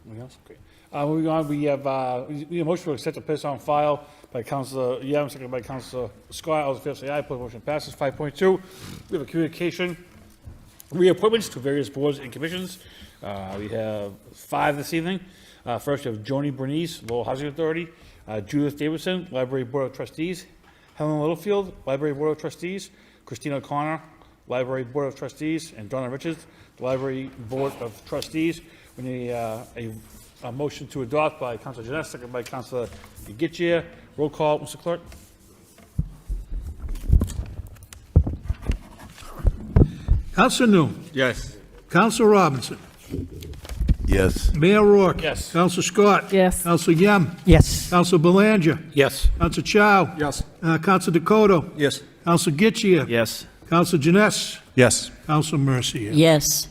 Anything else? Great. Moving on, we have a motion to accept the piss on file by Councilor Yam, seconded by Councilor Scott. All those in favor say aye. Opposed, motion passes. 5.2, we have a communication reappointments to various boards and commissions. We have 5 this evening. First, we have Joni Bernice, Lowell Housing Authority, Judith Davidson, Library Board of Trustees, Helen Littlefield, Library Board of Trustees, Christina O'Connor, Library Board of Trustees, and Donna Richards, Library Board of Trustees. We need a motion to adopt by Councilor Jeunesse, second by Councilor Getchia. Roll call, Mr. Clerk. Councilor Noon. Yes. Councilor Robinson. Yes. Mayor Rourke. Yes. Councilor Scott. Yes. Councilor Yem. Yes. Councilor Belanger. Yes. Councilor Chow. Yes. Councilor Dakota. Yes. Councilor Getchia. Yes. Councilor Jeunesse. Yes. Councilor Mercier. Yes.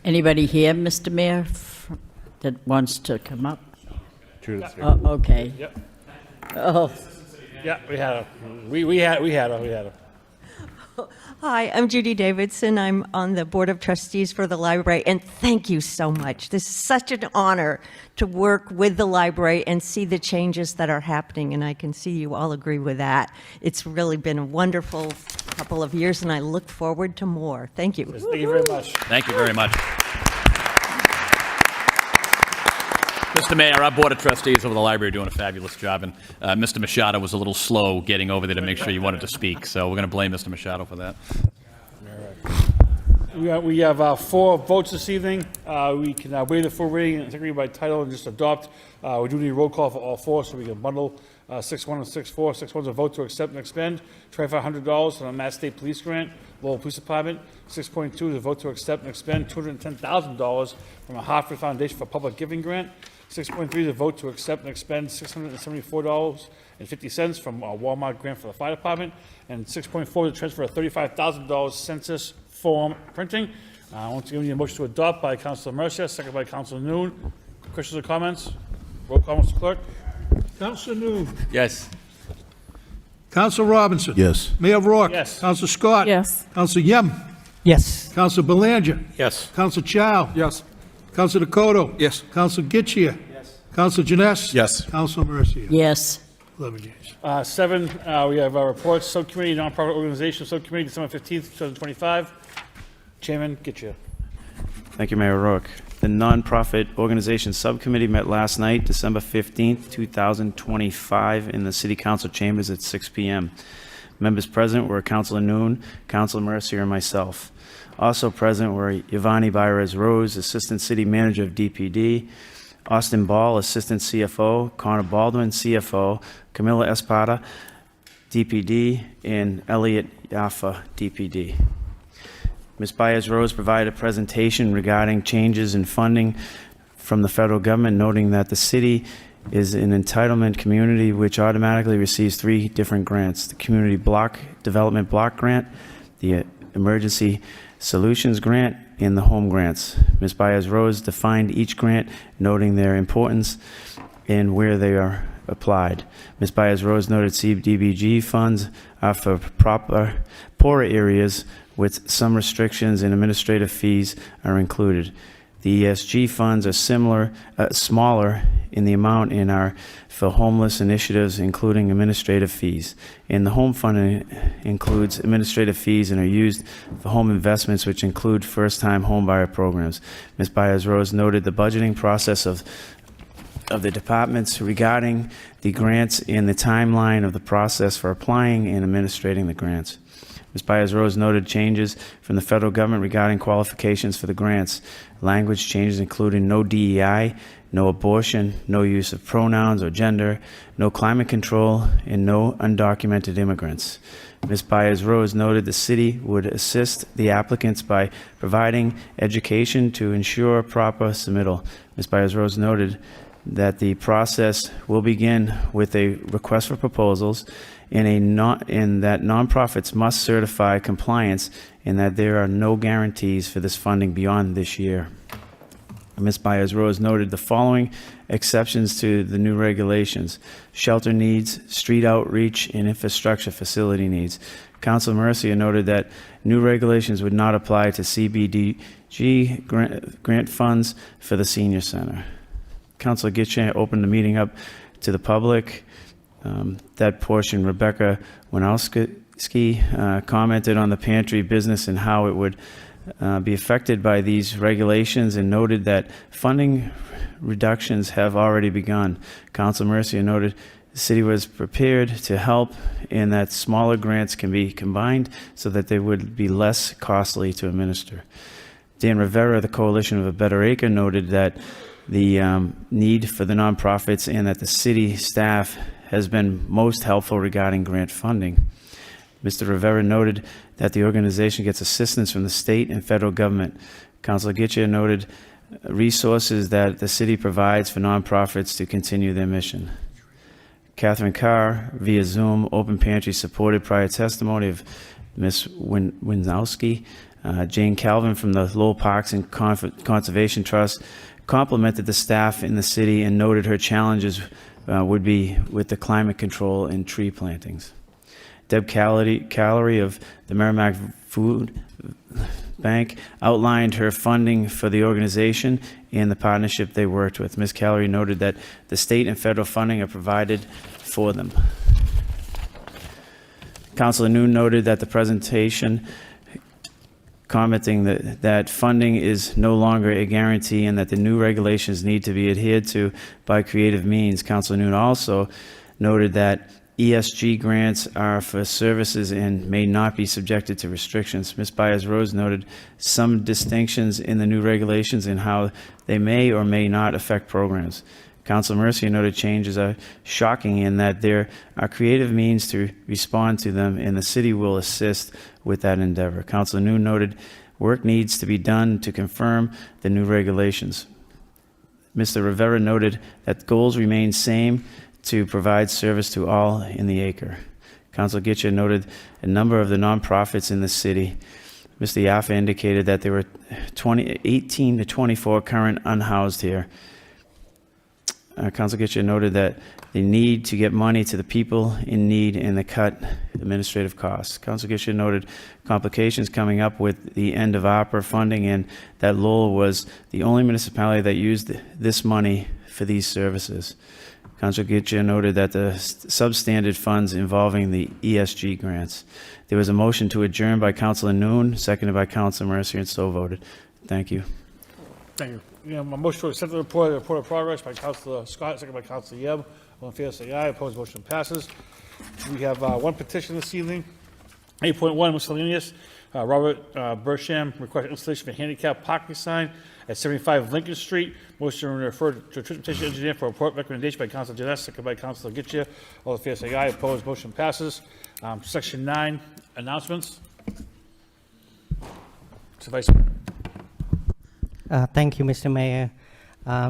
Anybody here, Mr. Mayor, that wants to come up? Judith. Oh, okay. Yep. Oh, Yeah, we had her. We had her. Hi, I'm Judy Davidson. I'm on the Board of Trustees for the library, and thank you so much. This is such an honor to work with the library and see the changes that are happening, and I can see you all agree with that. It's really been a wonderful couple of years, and I look forward to more. Thank you. Thank you very much. Thank you very much. Mr. Mayor, our Board of Trustees over the library are doing a fabulous job, and Mr. Machado was a little slow getting over there to make sure you wanted to speak, so we're going to blame Mr. Machado for that. We have 4 votes this evening. We can waive the full reading and agree by title and just adopt. We do need a roll call for all 4, so we can bundle 6-1 and 6-4. 6-1 is a vote to accept and expend $2,500 on a Mass State Police grant, Lowell Police Department. 6.2 is a vote to accept and expend $210,000 from a Hartford Foundation for Public Giving grant. 6.3 is a vote to accept and expend $674.50 from a Walmart grant for the fire department. And 6.4 is a transfer of $35,000 census form printing. Once again, we need a motion to adopt by Councilor Mercia, second by Councilor Noon. Questions or comments? Roll call, Mr. Clerk. Councilor Noon. Yes. Councilor Robinson. Yes. Mayor Rourke. Yes. Councilor Scott. Yes. Councilor Yem. Yes. Councilor Belanger. Yes. Councilor Chow. Yes. Councilor Dakota. Yes. Councilor Getchia. Yes. Councilor Janess. Yes. Councilor Mercia. yes. 11 yeas. 7, we have our reports, Subcommittee, Nonprofit Organization Subcommittee, December 15th, 2025. Chairman, get you. Thank you, Mayor Rourke. The Nonprofit Organization Subcommittee met last night, December 15th, 2025, in the City Council chambers at 6 p.m. Members present were Councilor Noon, Councilor Mercier, and myself. Also present were Yvonne Byres Rose, Assistant City Manager of DPD, Austin Ball, Assistant CFO, Connor Baldwin, CFO, Camilla Espada, DPD, and Elliot Yaffa, DPD. Ms. Byers Rose provided a presentation regarding changes in funding from the federal government, noting that the city is an entitlement community which automatically receives 3 different grants: the Community Block Development Block Grant, the Emergency Solutions Grant, and the Home Grants. Ms. Byers Rose defined each grant, noting their importance and where they are applied. Ms. Byers Rose noted CDBG funds are for poorer areas with some restrictions, and administrative fees are included. The ESG funds are smaller in the amount and are for homeless initiatives, including administrative fees. And the home fund includes administrative fees and are used for home investments, which include first-time homebuyer programs. Ms. Byers Rose noted the budgeting process of the departments regarding the grants and the timeline of the process for applying and administrating the grants. Ms. Byers Rose noted changes from the federal government regarding qualifications for the grants. Language changes including no DEI, no abortion, no use of pronouns or gender, no climate control, and no undocumented immigrants. Ms. Byers Rose noted the city would assist the applicants by providing education to ensure proper submittal. Ms. Byers Rose noted that the process will begin with a request for proposals and that nonprofits must certify compliance and that there are no guarantees for this funding beyond this year. Ms. Byers Rose noted the following exceptions to the new regulations: shelter needs, street outreach, and infrastructure facility needs. Councilor Mercier noted that new regulations would not apply to CBDG grant funds for the senior center. Councilor Gitchen opened the meeting up to the public. That portion, Rebecca Winowski commented on the pantry business and how it would be affected by these regulations, and noted that funding reductions have already begun. Councilor Mercier noted the city was prepared to help and that smaller grants can be combined so that they would be less costly to administer. Dan Rivera, the Coalition of a Better Acre, noted that the need for the nonprofits and that the city staff has been most helpful regarding grant funding. Mr. Rivera noted that the organization gets assistance from the state and federal government. Councilor Gitchia noted resources that the city provides for nonprofits to continue their mission. Catherine Carr, via Zoom, Open Pantry supported prior testimony of Ms. Winowski. Jane Calvin from the Lowell Parks and Conservation Trust complimented the staff in the city and noted her challenges would be with the climate control and tree plantings. Deb Calorie of the Merrimack Food Bank outlined her funding for the organization and the partnership they worked with. Ms. Calorie noted that the state and federal funding are provided for them. Councilor Noon noted that the presentation, commenting that funding is no longer a guarantee and that the new regulations need to be adhered to by creative means. Councilor Noon also noted that ESG grants are for services and may not be subjected to restrictions. Ms. Byers-Rose noted some distinctions in the new regulations and how they may or may not affect programs. Councilor Mercier noted changes are shocking in that there are creative means to respond to them, and the city will assist with that endeavor. Councilor Noon noted work needs to be done to confirm the new regulations. Mr. Rivera noted that goals remain same to provide service to all in the acre. Councilor Gitcha noted a number of the nonprofits in the city. Mr. Yaffa indicated that there were 18 to 24 current unhoused here. Councilor Gitcha noted that the need to get money to the people in need and the cut administrative costs. Councilor Gitcha noted complications coming up with the end of ARPA funding and that Lowell was the only municipality that used this money for these services. Councilor Gitcha noted that the substandard funds involving the ESG grants. There was a motion to adjourn by Councilor Noon, seconded by Councilor Mercier, and so voted. Thank you. Thank you. We have a motion to accept the report of progress by Councilor Scott, second by Councilor Yeb. All in favor, say aye. Opposed, motion passes. We have one petition this evening. 8.1 miscellaneous. Robert Bersham requested installation of a handicap parking sign at 75 Lincoln Street. Motion referred to a transportation engineer for a report recommendation by Councilor Janess, second by Councilor Gitcha. All in favor, say aye. Opposed, motion passes. Section 9, announcements. Mr. Vice Mayor. Thank you, Mr. Mayor.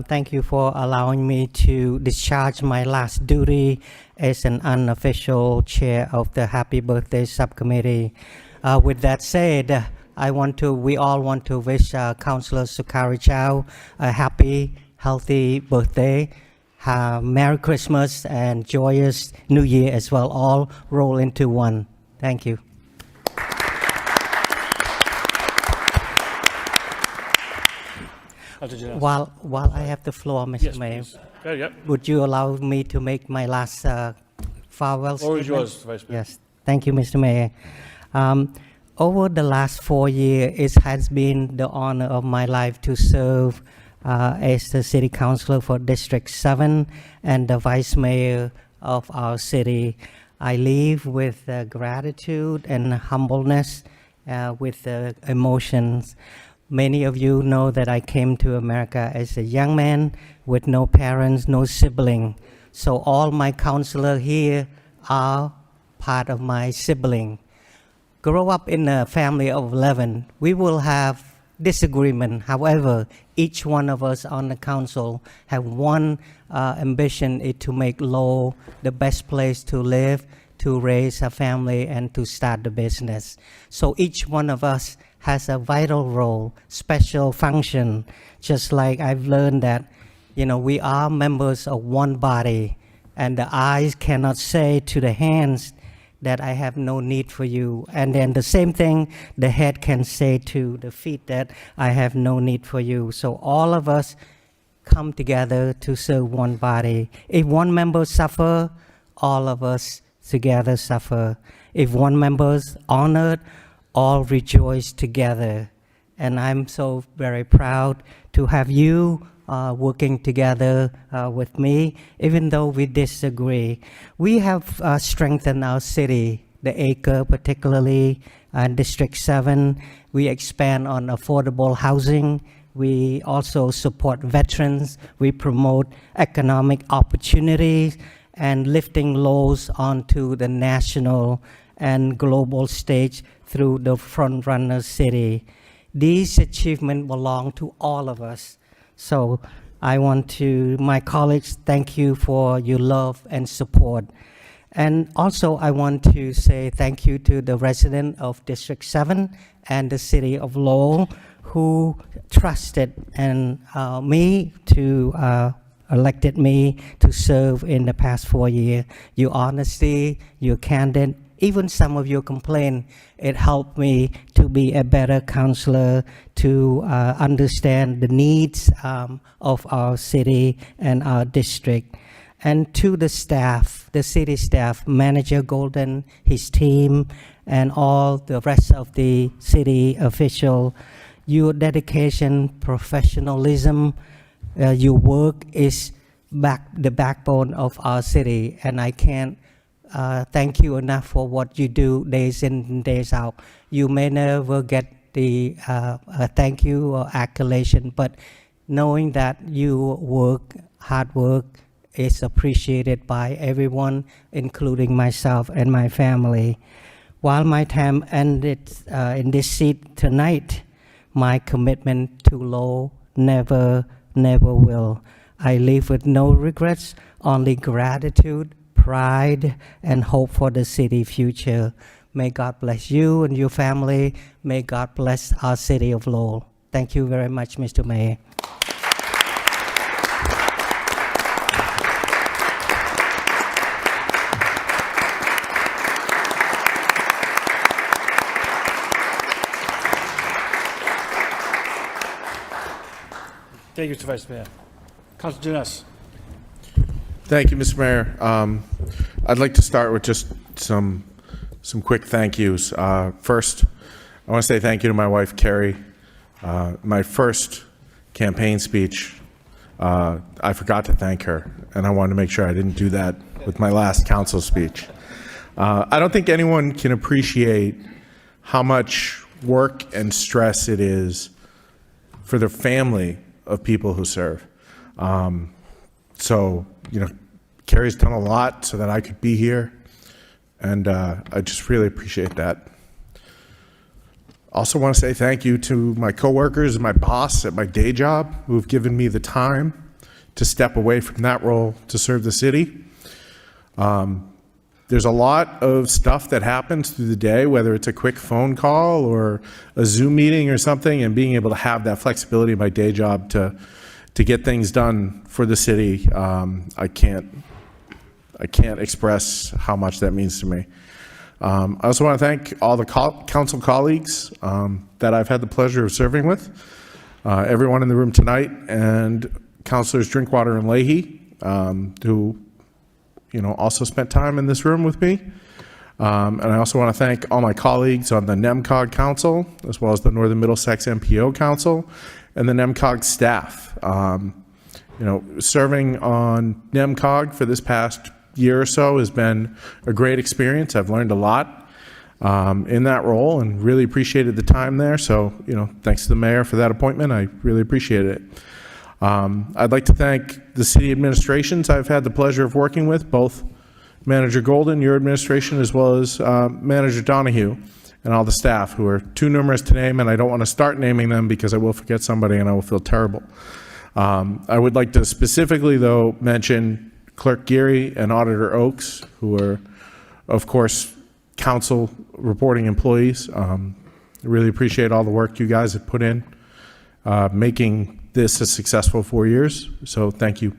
Thank you for allowing me to discharge my last duty as an unofficial chair of the Happy Birthday Subcommittee. With that said, we all want to wish Councilor Sukari Chow a happy, healthy birthday. Merry Christmas and joyous New Year as well. All roll into one. Thank you. While I have the floor, Mr. Yes, Mayor, okay, yep. would you allow me to make my last farewell Floor is statement? yours, Vice Mayor. Yes, thank you, Mr. Mayor. Over the last 4 years, it has been the honor of my life to serve as the city councilor for District 7 and the vice mayor of our city. I live with gratitude and humbleness, with emotions. Many of you know that I came to America as a young man with no parents, no sibling. So all my counselors here are part of my sibling. Grow up in a family of 11. We will have disagreement. However, each one of us on the council have one ambition, is to make Lowell the best place to live, to raise a family, and to start the business. So each one of us has a vital role, special function, just like I've learned that, we are members of one body, and the eyes cannot say to the hands that I have no need for you. And then the same thing, the head can say to the feet that I have no need for you. So all of us come together to serve one body. If one member suffer, all of us together suffer. If one member is honored, all rejoice together. And I'm so very proud to have you working together with me, even though we disagree. We have strengthened our city, the acre particularly, District 7. We expand on affordable housing. We also support veterans. We promote economic opportunities and lifting Lowell onto the national and global stage through the frontrunner city. These achievements belong to all of us. So I want to, my colleagues, thank you for your love and support. And also I want to say thank you to the resident of District 7 and the city of Lowell who trusted and me to elected me to serve in the past 4 years. Your honesty, your candid, even some of your complaint, it helped me to be a better counselor, to understand the needs of our city and our district. And to the staff, the city staff, Manager Golden, his team, and all the rest of the city official, your dedication, professionalism, your work is the backbone of our city, and I can't thank you enough for what you do days in and days out. You may never get the thank you or accolation, but knowing that you work, hard work, is appreciated by everyone, including myself and my family. While my time ended in this seat tonight, my commitment to Lowell never will. I live with no regrets, only gratitude, pride, and hope for the city future. May God bless you and your family. May God bless our city of Lowell. Thank you very much, Mr. Mayor. Thank you, Mr. Vice Mayor. Councilor Janess. Thank you, Mr. Mayor. I'd like to start with just some quick thank yous. First, I want to say thank you to my wife, Carrie. My first campaign speech, I forgot to thank her, and I wanted to make sure I didn't do that with my last council speech. I don't think anyone can appreciate how much work and stress it is for the family of people who serve. So, Carrie's done a lot so that I could be here, and I just really appreciate that. Also want to say thank you to my coworkers and my boss at my day job who have given me the time to step away from that role to serve the city. There's a lot of stuff that happens through the day, whether it's a quick phone call or a Zoom meeting or something, and being able to have that flexibility in my day job to get things done for the city. I can't express how much that means to me. I also want to thank all the council colleagues that I've had the pleasure of serving with, everyone in the room tonight, and Councilors Drinkwater and Leahy, who also spent time in this room with me. And I also want to thank all my colleagues on the NEMCOG Council, as well as the Northern Middlesex MPO Council, and the NEMCOG staff. Serving on NEMCOG for this past year or so has been a great experience. I've learned a lot in that role and really appreciated the time there. So, thanks to the mayor for that appointment. I really appreciated it. I'd like to thank the city administrations I've had the pleasure of working with, both Manager Golden, your administration, as well as Manager Donahue, and all the staff who are too numerous to name, and I don't want to start naming them because I will forget somebody and I will feel terrible. I would like to specifically, though, mention Clerk Geary and Auditor Oakes, who are, of course, council reporting employees. I really appreciate all the work you guys have put in making this a successful 4 years, so thank you.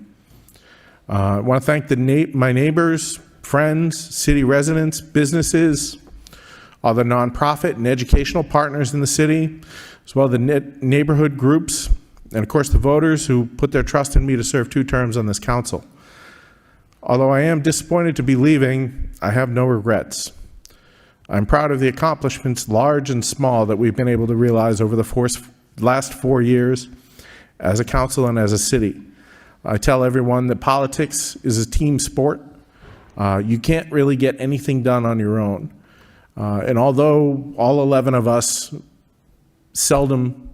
I want to thank my neighbors, friends, city residents, businesses, all the nonprofit and educational partners in the city, as well as the neighborhood groups, and of course the voters who put their trust in me to serve 2 terms on this council. Although I am disappointed to be leaving, I have no regrets. I'm proud of the accomplishments, large and small, that we've been able to realize over the last 4 years as a council and as a city. I tell everyone that politics is a team sport. You can't really get anything done on your own. And although all 11 of us seldom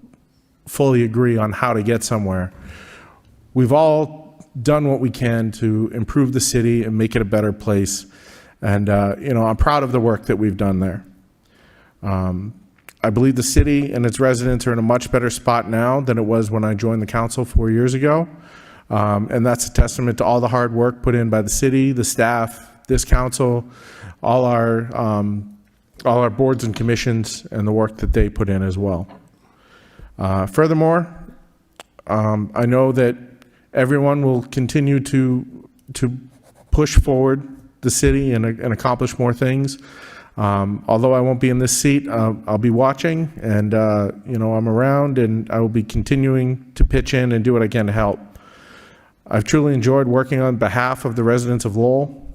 fully agree on how to get somewhere, we've all done what we can to improve the city and make it a better place. And, I'm proud of the work that we've done there. I believe the city and its residents are in a much better spot now than it was when I joined the council 4 years ago. And that's a testament to all the hard work put in by the city, the staff, this council, all our boards and commissions, and the work that they put in as well. Furthermore, I know that everyone will continue to push forward the city and accomplish more things. Although I won't be in this seat, I'll be watching, and I'm around, and I will be continuing to pitch in and do what I can to help. I've truly enjoyed working on behalf of the residents of Lowell,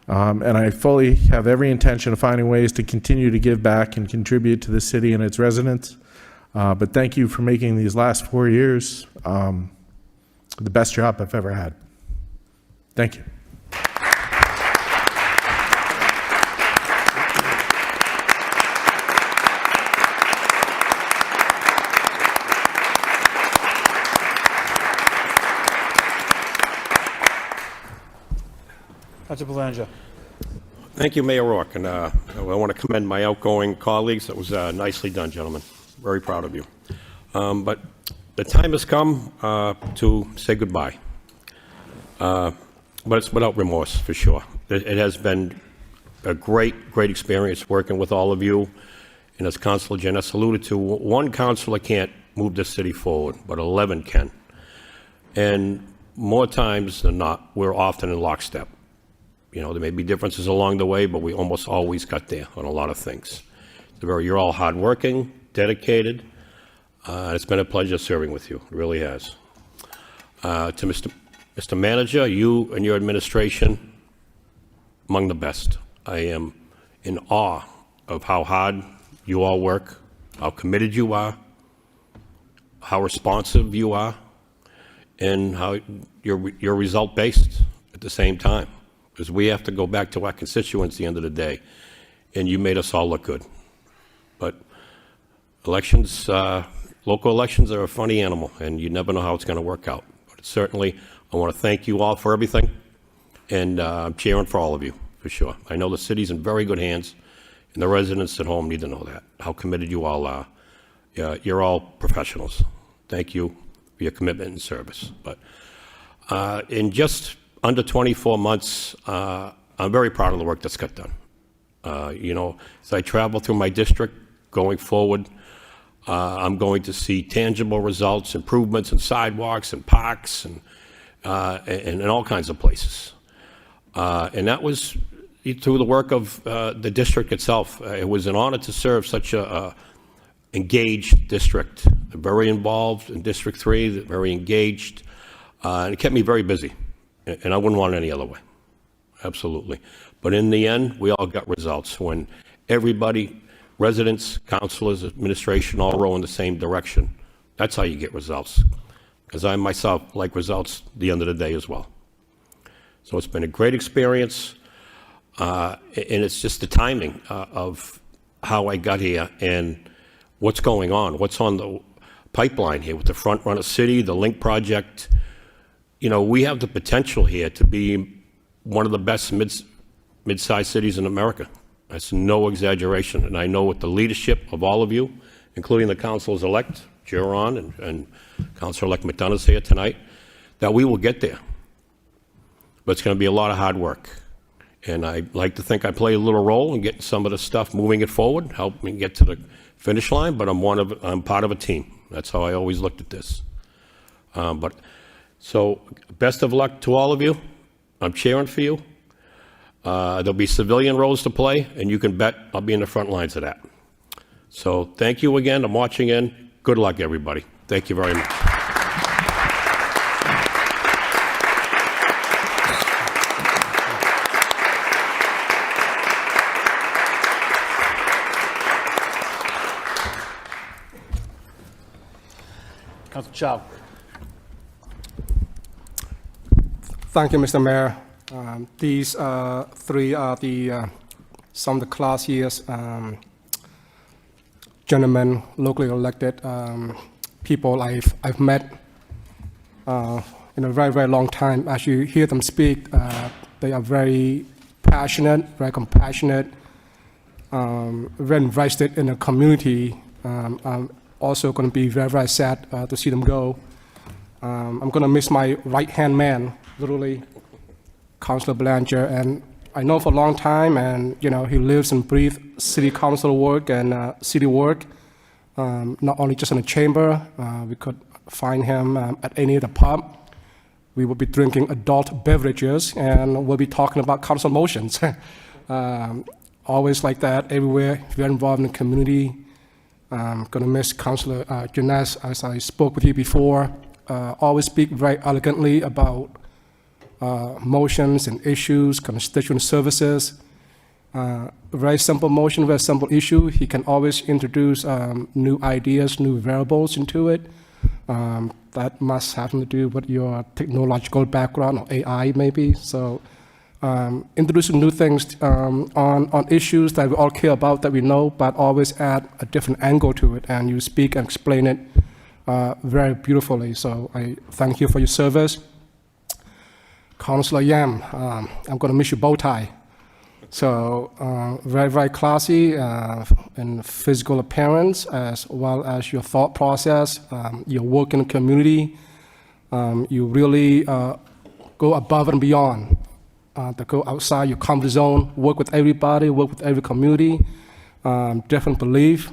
and I fully have every intention of finding ways to continue to give back and contribute to the city and its residents. But thank you for making these last 4 years the best job I've ever had. Thank you. Councilor Belanger. Thank you, Mayor Rourke, and I want to commend my outgoing colleagues. That was nicely done, gentlemen. Very proud of you. But the time has come to say goodbye. But it's without remorse, for sure. It has been a great experience working with all of you. And as Councilor Janess alluded to, one councilor can't move this city forward, but 11 can. And more times than not, we're often in lockstep. There may be differences along the way, but we almost always got there on a lot of things. You're all hardworking, dedicated. It's been a pleasure serving with you. It really has. To Mr. Manager, you and your administration, among the best. I am in awe of how hard you all work, how committed you are, how responsive you are, and how you're result-based at the same time. Because we have to go back to our constituents at the end of the day, and you made us all look good. But elections, local elections are a funny animal, and you never know how it's going to work out. But certainly, I want to thank you all for everything, and I'm cheering for all of you, for sure. I know the city's in very good hands, and the residents at home need to know that, how committed you all are. You're all professionals. Thank you for your commitment and service. But in just under 24 months, I'm very proud of the work that's got done. As I travel through my district going forward, I'm going to see tangible results, improvements in sidewalks and parks and in all kinds of places. And that was through the work of the district itself. It was an honor to serve such a engaged district, very involved in District 3, very engaged, and it kept me very busy. And I wouldn't want it any other way, absolutely. But in the end, we all got results when everybody, residents, councilors, administration, all row in the same direction. That's how you get results. Because I myself like results at the end of the day as well. So it's been a great experience, and it's just the timing of how I got here and what's going on, what's on the pipeline here with the Front Runner City, the Link Project. We have the potential here to be one of the best mid-sized cities in America. That's no exaggeration. And I know with the leadership of all of you, including the councilors-elect, Giron and Councilor-elect McDonough's here tonight, that we will get there. But it's going to be a lot of hard work. And I like to think I play a little role in getting some of the stuff, moving it forward, help me get to the finish line, but I'm part of a team. That's how I always looked at this. So best of luck to all of you. I'm cheering for you. There'll be civilian roles to play, and you can bet I'll be in the front lines of that. So thank you again. I'm watching in. Good luck, everybody. Thank you very much. Councilor Chow. Thank you, Mr. Mayor. These three are some of the classiest gentlemen, locally elected people I've met in a very, very long time. As you hear them speak, they are very passionate, very compassionate, very invested in the community. I'm also going to be very, very sad to see them go. I'm going to miss my right-hand man, literally, Councilor Belanger, and I know for a long time, and he lives and breathes city council work and city work. not only just in the chamber, we could find him at any of the pub. We will be drinking adult beverages, and we'll be talking about council motions. Always like that, everywhere, very involved in the community. Going to miss Councilor Jeunesse, as I spoke with you before. Always speak very elegantly about motions and issues, constituent services. Very simple motion, very simple issue. He can always introduce new ideas, new variables into it. That must have to do with your technological background or AI maybe. So introducing new things on issues that we all care about, that we know, but always add a different angle to it. And you speak and explain it very beautifully. So I thank you for your service. Councilor Yam, I'm going to miss your bow tie. So very, very classy in physical appearance as well as your thought process, your work in the community. You really go above and beyond to go outside your comfort zone, work with everybody, work with every community. Different belief.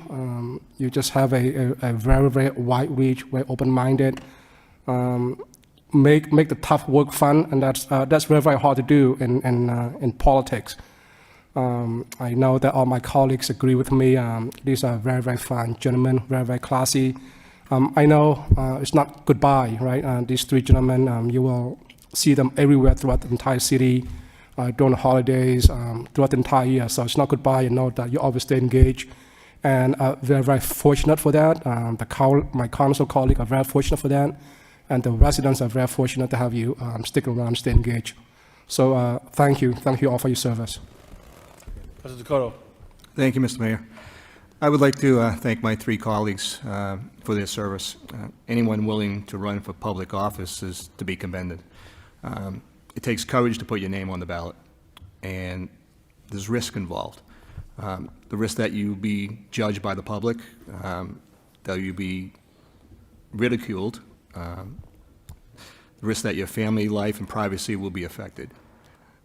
You just have a very, very wide reach, very open-minded. Make the tough work fun, and that's very, very hard to do in politics. I know that all my colleagues agree with me. These are very, very fine gentlemen, very, very classy. I know it's not goodbye, right? These three gentlemen, you will see them everywhere throughout the entire city, during the holidays, throughout the entire year. So it's not goodbye. You know that you always stay engaged. And very, very fortunate for that. My council colleagues are very fortunate for that. And the residents are very fortunate to have you stick around, stay engaged. So thank you. Thank you all for your service. President Dakota. Thank you, Mr. Mayor. I would like to thank my three colleagues for their service. Anyone willing to run for public office is to be commended. It takes courage to put your name on the ballot, and there's risk involved. The risk that you be judged by the public, that you be ridiculed, the risk that your family life and privacy will be affected,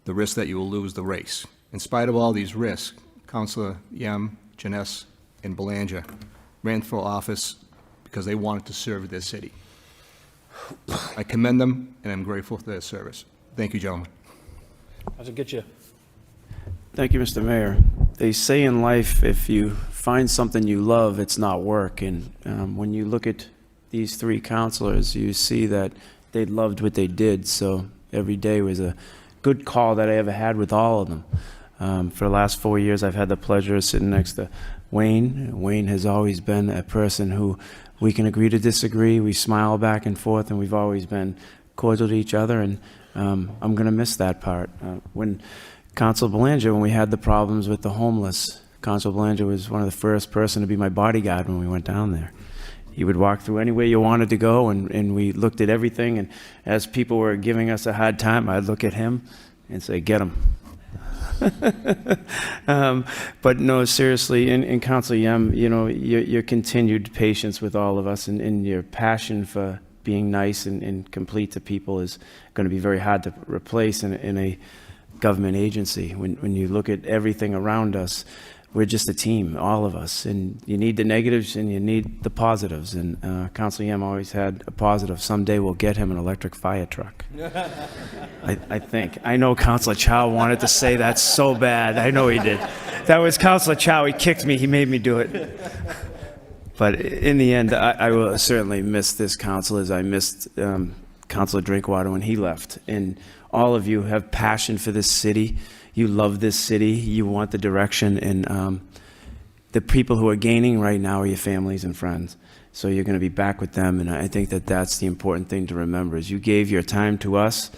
the risk that you will lose the race. In spite of all these risks, Councilor Yam, Jeunesse, and Belanger ran for office because they wanted to serve their city. I commend them, and I'm grateful for their service. Thank you, gentlemen. How's it get you? Thank you, Mr. Mayor. They say in life, if you find something you love, it's not work. And when you look at these three counselors, you see that they loved what they did. So every day was a good call that I ever had with all of them. For the last 4 years, I've had the pleasure of sitting next to Wayne. Wayne has always been a person who we can agree to disagree. We smile back and forth, and we've always been cordial to each other. And I'm going to miss that part. When Councilor Belanger, when we had the problems with the homeless, Councilor Belanger was one of the first person to be my bodyguard when we went down there. He would walk through anywhere you wanted to go, and we looked at everything. And as people were giving us a hard time, I'd look at him and say, "Get him." But no, seriously, in Councilor Yam, you know, your continued patience with all of us and your passion for being nice and complete to people is going to be very hard to replace in a government agency. When you look at everything around us, we're just a team, all of us, and you need the negatives and you need the positives. And Councilor Yam always had a positive. Someday we'll get him an electric fire truck. I think. I know Councilor Chow wanted to say that so bad. I know he did. That was Councilor Chow. He kicked me. He made me do it. But in the end, I will certainly miss this council as I missed Councilor Drinkwater when he left. And all of you have passion for this city. You love this city. You want the direction. And the people who are gaining right now are your families and friends. So you're going to be back with them. And I think that that's the important thing to remember is you gave your time to us,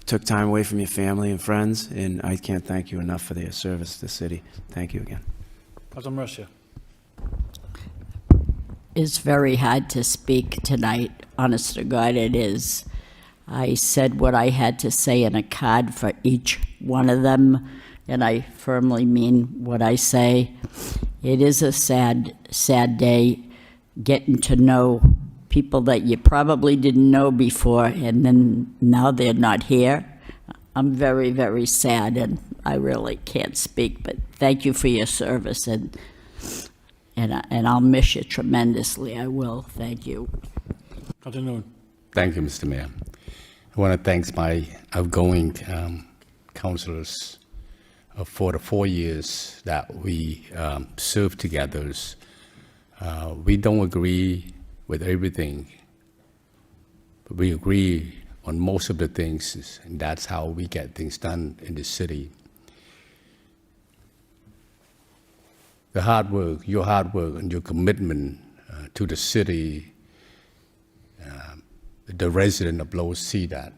took time away from your family and friends. And I can't thank you enough for their service to the city. Thank you again. Councilor Mercia. It's very hard to speak tonight. Honest to God, it is. I said what I had to say in a card for each one of them, and I firmly mean what I say. It is a sad, sad day getting to know people that you probably didn't know before, and then now they're not here. I'm very, very sad, and I really can't speak, but thank you for your service. And and I'll miss you tremendously. I will. Thank you. Councilor Noon. Thank you, Mr. Mayor. I want to thank my outgoing councilors for the 4 years that we served together. We don't agree with everything, but we agree on most of the things, and that's how we get things done in the city. The hard work, your hard work and your commitment to the city, the resident of Lowell see that.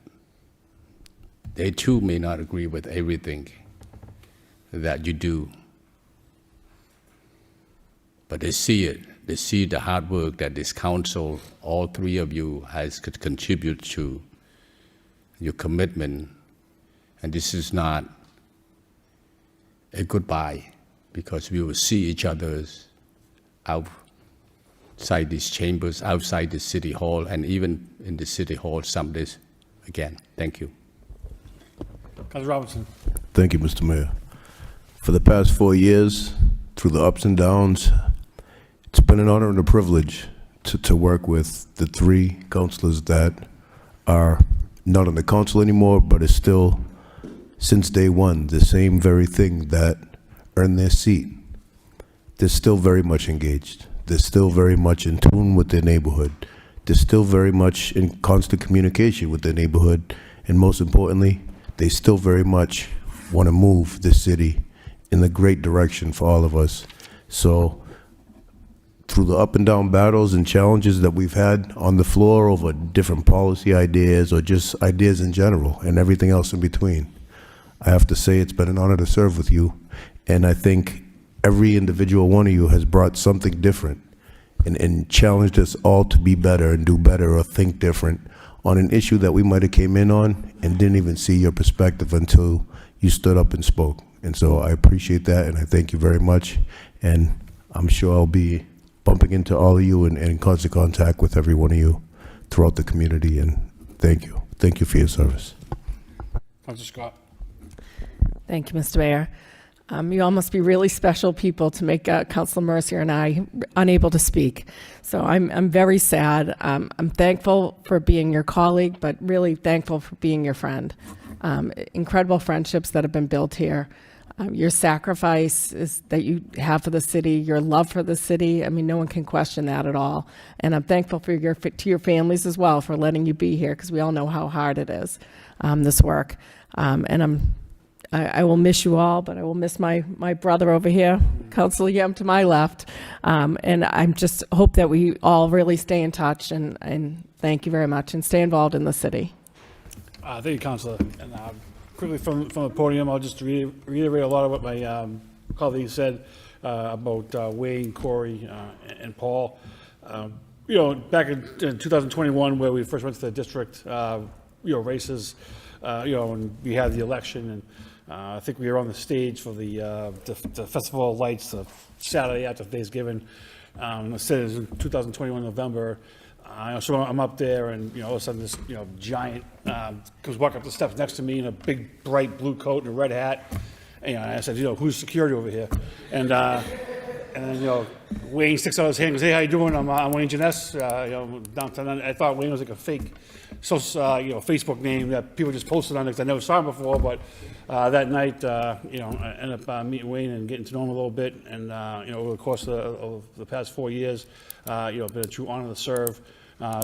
They too may not agree with everything that you do, but they see it. They see the hard work that this council, all three of you, has could contribute to your commitment. And this is not a goodbye, because we will see each other outside these chambers, outside the city hall, and even in the city hall someday again. Thank you. Councilor Robinson. Thank you, Mr. Mayor. For the past 4 years, through the ups and downs, it's been an honor and a privilege to work with the three councilors that are not on the council anymore, but is still, since day one, the same very thing that earned their seat. They're still very much engaged. They're still very much in tune with their neighborhood. They're still very much in constant communication with their neighborhood. And most importantly, they still very much want to move the city in the great direction for all of us. So through the up and down battles and challenges that we've had on the floor over different policy ideas or just ideas in general and everything else in between, I have to say it's been an honor to serve with you. And I think every individual one of you has brought something different and challenged us all to be better and do better or think different on an issue that we might have came in on and didn't even see your perspective until you stood up and spoke. And so I appreciate that, and I thank you very much. And I'm sure I'll be bumping into all of you and in constant contact with every one of you throughout the community. And thank you. Thank you for your service. Councilor Scott. Thank you, Mr. Mayor. You all must be really special people to make Councilor Mercier and I unable to speak. So I'm very sad. I'm thankful for being your colleague, but really thankful for being your friend. Incredible friendships that have been built here. Your sacrifice is that you have for the city, your love for the city. I mean, no one can question that at all. And I'm thankful for to your families as well for letting you be here, because we all know how hard it is, this work. And I will miss you all, but I will miss my brother over here, Councilor Yem to my left. And I just hope that we all really stay in touch, and thank you very much, and stay involved in the city. Thank you, Councilor. And quickly from the podium, I'll just reiterate a lot of what my colleagues said about Wayne, Corey, and Paul. You know, back in 2021, where we first went to the district, races, and we had the election, and I think we were on the stage for the Festival of Lights, the Saturday after Thanksgiving. I said it was in 2021 November. So I'm up there, and all of a sudden this giant comes walking up the steps next to me in a big bright blue coat and a red hat. And I said, who's security over here? And then Wayne sticks out his hand and goes, "Hey, how you doing? I'm Wayne Janess, downtown." I thought Wayne was like a fake, Facebook name that people just posted on it because I never saw him before. But that night, I ended up meeting Wayne and getting to know him a little bit. And over the course of the past 4 years, been a true honor to serve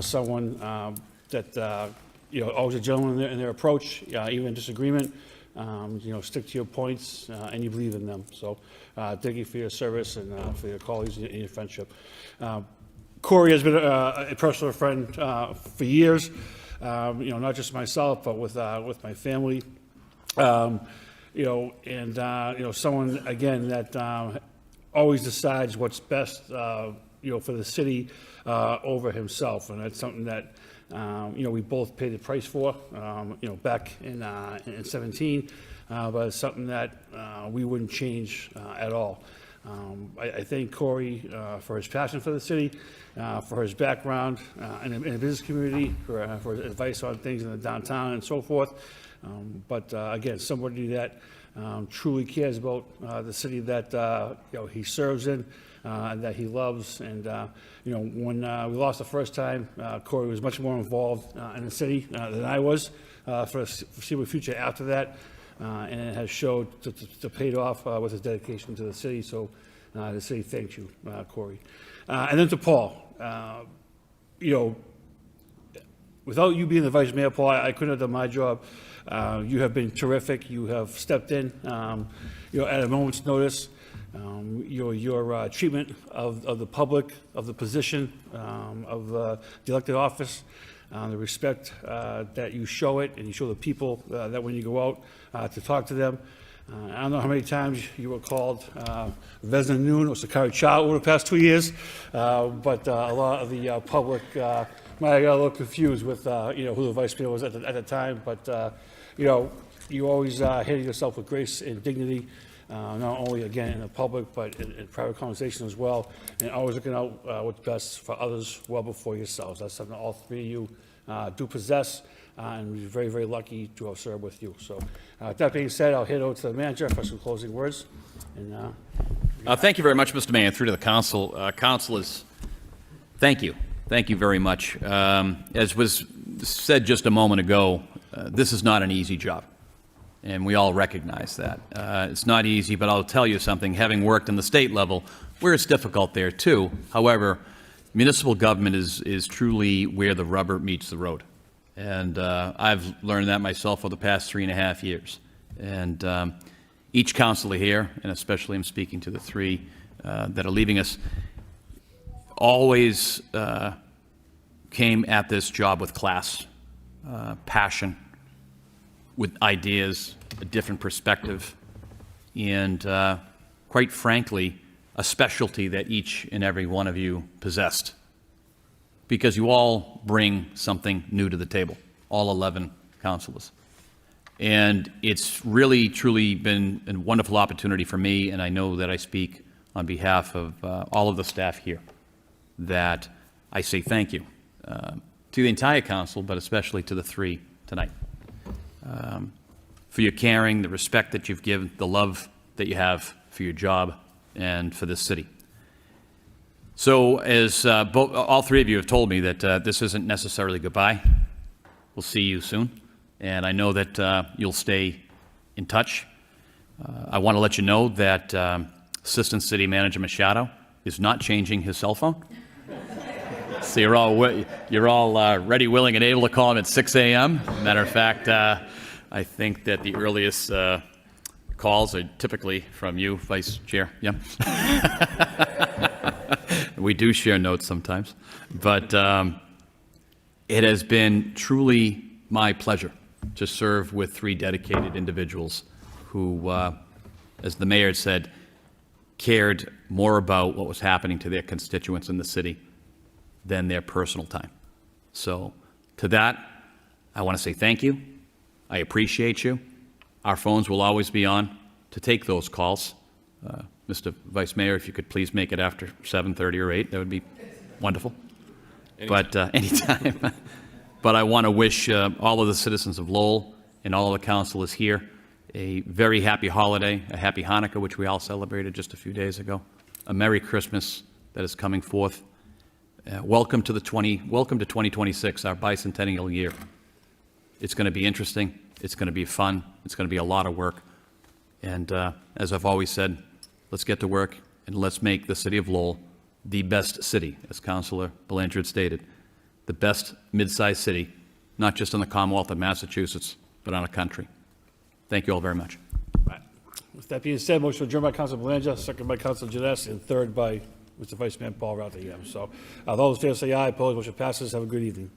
someone that always a gentleman in their approach, even in disagreement. Stick to your points, and you believe in them. So thank you for your service and for your colleagues and your friendship. Corey has been a personal friend for years, not just myself, but with my family. Someone, again, that always decides what's best, for the city over himself. And that's something that we both paid the price for, back in 17, but it's something that we wouldn't change at all. I thank Corey for his passion for the city, for his background in the business community, for his advice on things in the downtown and so forth. But again, somebody that truly cares about the city that he serves in, that he loves. And, you know, when we lost the first time, Corey was much more involved in the city than I was for the foreseeable future after that. And it has showed to paid off with his dedication to the city. So the city thanks you, Corey. And then to Paul, you know, without you being the vice mayor, Paul, I couldn't have done my job. You have been terrific. You have stepped in, you know, at a moment's notice. Your treatment of the public, of the position, of the elected office, the respect that you show it, and you show the people that when you go out to talk to them. I don't know how many times you were called Vesna Noon or Sakari Chow over the past 2 years, but a lot of the public might have got a little confused with you know, who the vice mayor was at the time. But you know, you always handle yourself with grace and dignity, not only again in the public but in private conversation as well, and always looking out what's best for others well before yourselves. That's something all three of you do possess. And we're very, very lucky to have served with you. So, with that being said, I'll hand over to the manager for some closing words. And thank you very much, Mr. Mayor, through to the council. Councilors, thank you. Thank you very much. As was said just a moment ago, this is not an easy job, and we all recognize that. It's not easy, but I'll tell you something, having worked in the state level, where it's difficult there too. However, municipal government is truly where the rubber meets the road. And I've learned that myself for the past 3.5 years. And each councilor here, and especially I'm speaking to the three that are leaving us, always came at this job with class, passion, with ideas, a different perspective, and quite frankly, a specialty that each and every one of you possessed. Because you all bring something new to the table, all 11 councilors. And it's really, truly been a wonderful opportunity for me, and I know that I speak on behalf of all of the staff here, that I say thank you to the entire council, but especially to the three tonight, for your caring, the respect that you've given, the love that you have for your job and for this city. So as all three of you have told me that this isn't necessarily goodbye. We'll see you soon. And I know that you'll stay in touch. I want to let you know that Assistant City Manager Machado is not changing his cell phone. So you're all ready, willing, and able to call him at 6 a.m. Matter of fact, I think that the earliest calls are typically from you, Vice Chair. Yeah. We do share notes sometimes, but it has been truly my pleasure to serve with three dedicated individuals who, as the mayor said, cared more about what was happening to their constituents in the city than their personal time. So to that, I want to say thank you. I appreciate you. Our phones will always be on to take those calls. Mr. Vice Mayor, if you could please make it after 7:30 or 8, that would be wonderful. But anytime. But I want to wish all of the citizens of Lowell and all of the councilors here a very happy holiday, a happy Hanukkah, which we all celebrated just a few days ago, a Merry Christmas that is coming forth. Welcome to 2026, our bicentennial year. It's going to be interesting. It's going to be fun. It's going to be a lot of work. And as I've always said, let's get to work and let's make the city of Lowell the best city, as Councilor Belanger stated, the best mid-sized city, not just in the Commonwealth of Massachusetts, but on a country. Thank you all very much. right. With that being said, motion adjourned by Councilor Belanger, second by Councilor Janess, and third by Mr. Vice Mayor Paul Routher. So those in favor say aye. Opposed, motion passes. Have a good evening.